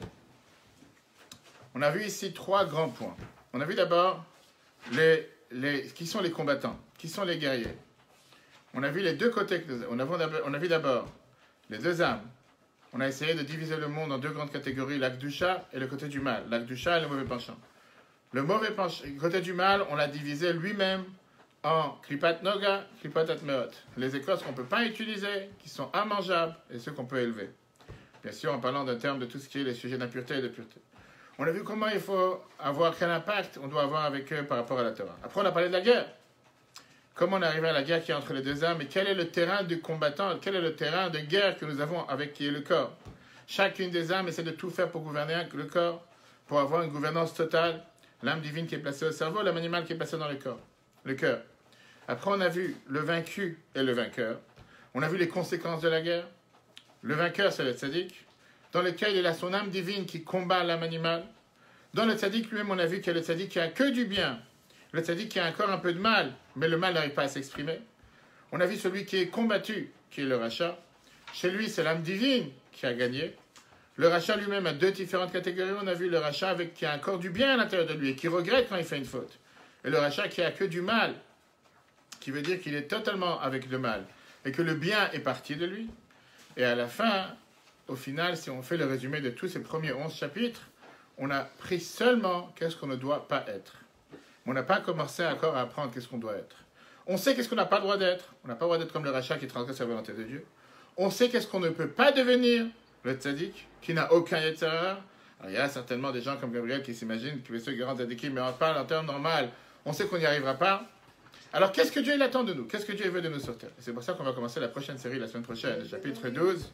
A: On a vu ici 3 grands points. On a vu d'abord qui sont les combattants, qui sont les guerriers. On a vu les deux côtés. On a vu d'abord les 2 âmes. On a essayé de diviser le monde en 2 grandes catégories, l'Akdusha et le côté du mal. L'Akdusha et le mauvais penchant. Le côté du mal, on l'a divisé lui-même en Klipat Noga, Klipat Atmeot. Les écorces qu'on ne peut pas utiliser, qui sont immangeables, et ceux qu'on peut élever. Bien sûr, en parlant d'un terme de tout ce qui est les sujets d'impureté et de pureté. On a vu comment il faut avoir, quel impact on doit avoir avec eux par rapport à la Torah. Après, on a parlé de la guerre. Comment on est arrivé à la guerre qui est entre les 2 âmes et quel est le terrain du combattant, quel est le terrain de guerre que nous avons avec qui est le corps. Chacune des âmes essaie de tout faire pour gouverner le corps, pour avoir une gouvernance totale. L'âme divine qui est placée au cerveau, l'âme animale qui est placée dans le corps, le cœur. Après, on a vu le vaincu et le vainqueur. On a vu les conséquences de la guerre. Le vainqueur, c'est le tzaddik, dans lequel il a son âme divine qui combat l'âme animale. Dans le tzaddik lui-même, on a vu qu'il y a le tzaddik qui a que du bien. Le tzaddik qui a encore un peu de mal, mais le mal n'arrive pas à s'exprimer. On a vu celui qui est combattu, qui est le rachat. Chez lui, c'est l'âme divine qui a gagné. Le rachat lui-même a deux différentes catégories. On a vu le rachat qui a encore du bien à l'intérieur de lui et qui regrette quand il fait une faute. Et le rachat qui a que du mal, qui veut dire qu'il est totalement avec le mal et que le bien est parti de lui. Et à la fin, au final, si on fait le résumé de tous ces premiers 11 chapitres, on a pris seulement qu'est-ce qu'on ne doit pas être. On n'a pas commencé encore à apprendre qu'est-ce qu'on doit être. On sait qu'est-ce qu'on n'a pas le droit d'être. On n'a pas le droit d'être comme le rachat qui transgresse la volonté de Dieu. On sait qu'est-ce qu'on ne peut pas devenir, le tzaddik, qui n'a aucun yetzer hara. Alors, il y a certainement des gens comme Gabriel qui s'imaginent que ceux grands tzaddikim, mais on parle en termes normal. On sait qu'on n'y arrivera pas. Alors, qu'est-ce que Dieu il attend de nous? Qu'est-ce que Dieu veut de nous sur terre? Et c'est pour ça qu'on va commencer la prochaine série la semaine prochaine, le chapitre 12.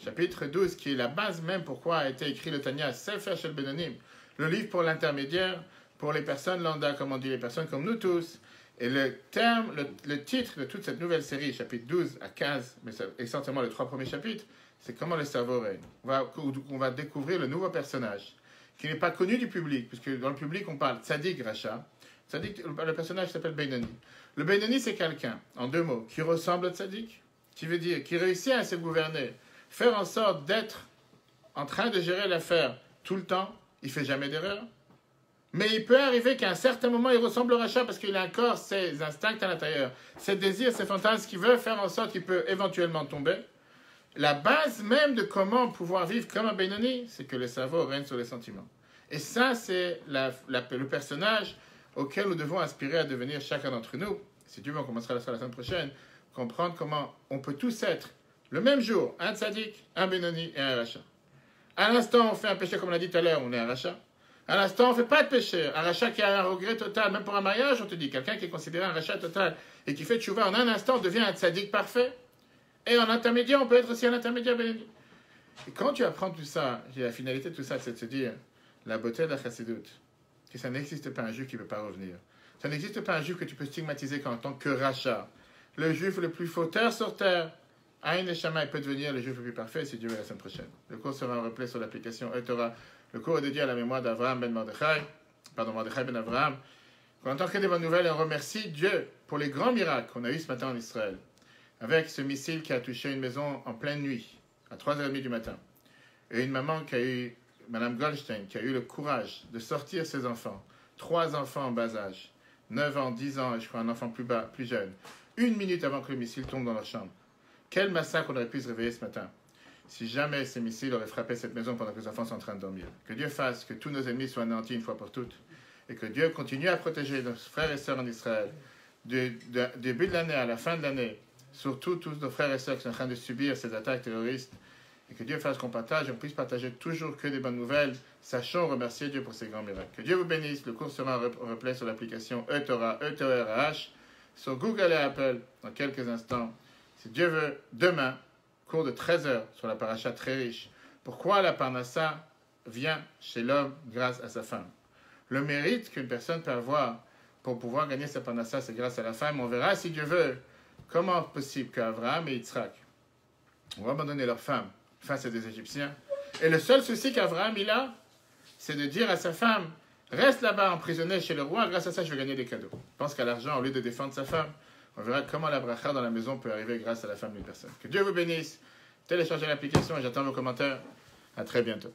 A: Chapitre 12, qui est la base même pourquoi a été écrit le Tanya, Sefer Shel Benonim, le livre pour l'intermédiaire, pour les personnes lambda, comme on dit, les personnes comme nous tous. Et le terme, le titre de toute cette nouvelle série, chapitre 12 à 15, mais essentiellement les 3 premiers chapitres, c'est comment le cerveau règne. On va découvrir le nouveau personnage, qui n'est pas connu du public, puisque dans le public on parle Tzadik Racha. Tzadik, le personnage s'appelle Beinoni. Le Beinoni, c'est quelqu'un, en 2 mots, qui ressemble au Tzadik, qui veut dire, qui réussit à se gouverner, faire en sorte d'être en train de gérer l'affaire tout le temps, il ne fait jamais d'erreur. Mais il peut arriver qu'à un certain moment, il ressemble au rachat parce qu'il a encore ses instincts à l'intérieur, ses désirs, ses fantasmes qui veulent faire en sorte qu'il peut éventuellement tomber. La base même de comment pouvoir vivre comme un Benoni, c'est que le cerveau règne sur les sentiments. Et ça, c'est le personnage auquel nous devons aspirer à devenir chacun d'entre nous. Si Dieu veut, on commencera ça la semaine prochaine. Comprendre comment on peut tous être le même jour, un tzaddik, un Benoni et un rachat. À l'instant, on fait un péché comme on l'a dit tout à l'heure, on est un rachat. À l'instant, on ne fait pas de péché. Un rachat qui a un regret total, même pour un mariage, on te dit, quelqu'un qui est considéré un rachat total et qui fait tchouva en un instant devient un tzaddik parfait. Et en intermédiaire, on peut être aussi un intermédiaire béni. Et quand tu apprends tout ça, la finalité de tout ça, c'est de se dire, la beauté de la chassidoute, que ça n'existe pas un juif qui ne peut pas revenir. Ça n'existe pas un juif que tu peux stigmatiser en tant que rachat. Le juif le plus fauteur sur terre, Aïn et Shama, il peut devenir le juif le plus parfait si Dieu veut la semaine prochaine. Le cours sera un replay sur l'application Torah. Le cours est dédié à la mémoire d'Avraham ben Mordechai, Mordechai ben Avraham. On entend que des bonnes nouvelles et on remercie Dieu pour les grands miracles qu'on a eu ce matin en Israël. Avec ce missile qui a touché une maison en pleine nuit, à 3h30 du matin. Et une maman qui a eu, Madame Goldstein, qui a eu le courage de sortir ses enfants. 3 enfants en bas âge. 9 ans, 10 ans et je crois un enfant plus jeune. 1 minute avant que le missile tombe dans leur chambre. Quel massacre on aurait pu se réveiller ce matin si jamais ces missiles auraient frappé cette maison pendant que les enfants sont en train de dormir. Que Dieu fasse que tous nos ennemis soient anéantis une fois pour toutes. Et que Dieu continue à protéger nos frères et sœurs en Israël. Du début de l'année à la fin de l'année. Surtout tous nos frères et sœurs qui sont en train de subir ces attaques terroristes. Et que Dieu fasse qu'on partage et on puisse partager toujours que des bonnes nouvelles. Sachons remercier Dieu pour ces grands miracles. Que Dieu vous bénisse. Le cours sera en replay sur l'application Torah, E-T-O-R-A-H, sur Google et Apple dans quelques instants. Si Dieu veut, demain, cours de 13h sur la paracha très riche. Pourquoi la parnassa vient chez l'homme grâce à sa femme? Le mérite qu'une personne peut avoir pour pouvoir gagner sa parnassa, c'est grâce à la femme. On verra, si Dieu veut, comment possible qu'Abraham et Yitzhak ont abandonné leur femme face à des Égyptiens. Et le seul souci qu'Abraham il a, c'est de dire à sa femme, reste là-bas emprisonné chez le roi, grâce à ça je vais gagner des cadeaux. Il pense qu'à l'argent, au lieu de défendre sa femme, on verra comment la bracha dans la maison peut arriver grâce à la femme d'une personne. Que Dieu vous bénisse. Téléchargez l'application et j'attends vos commentaires. À très bientôt.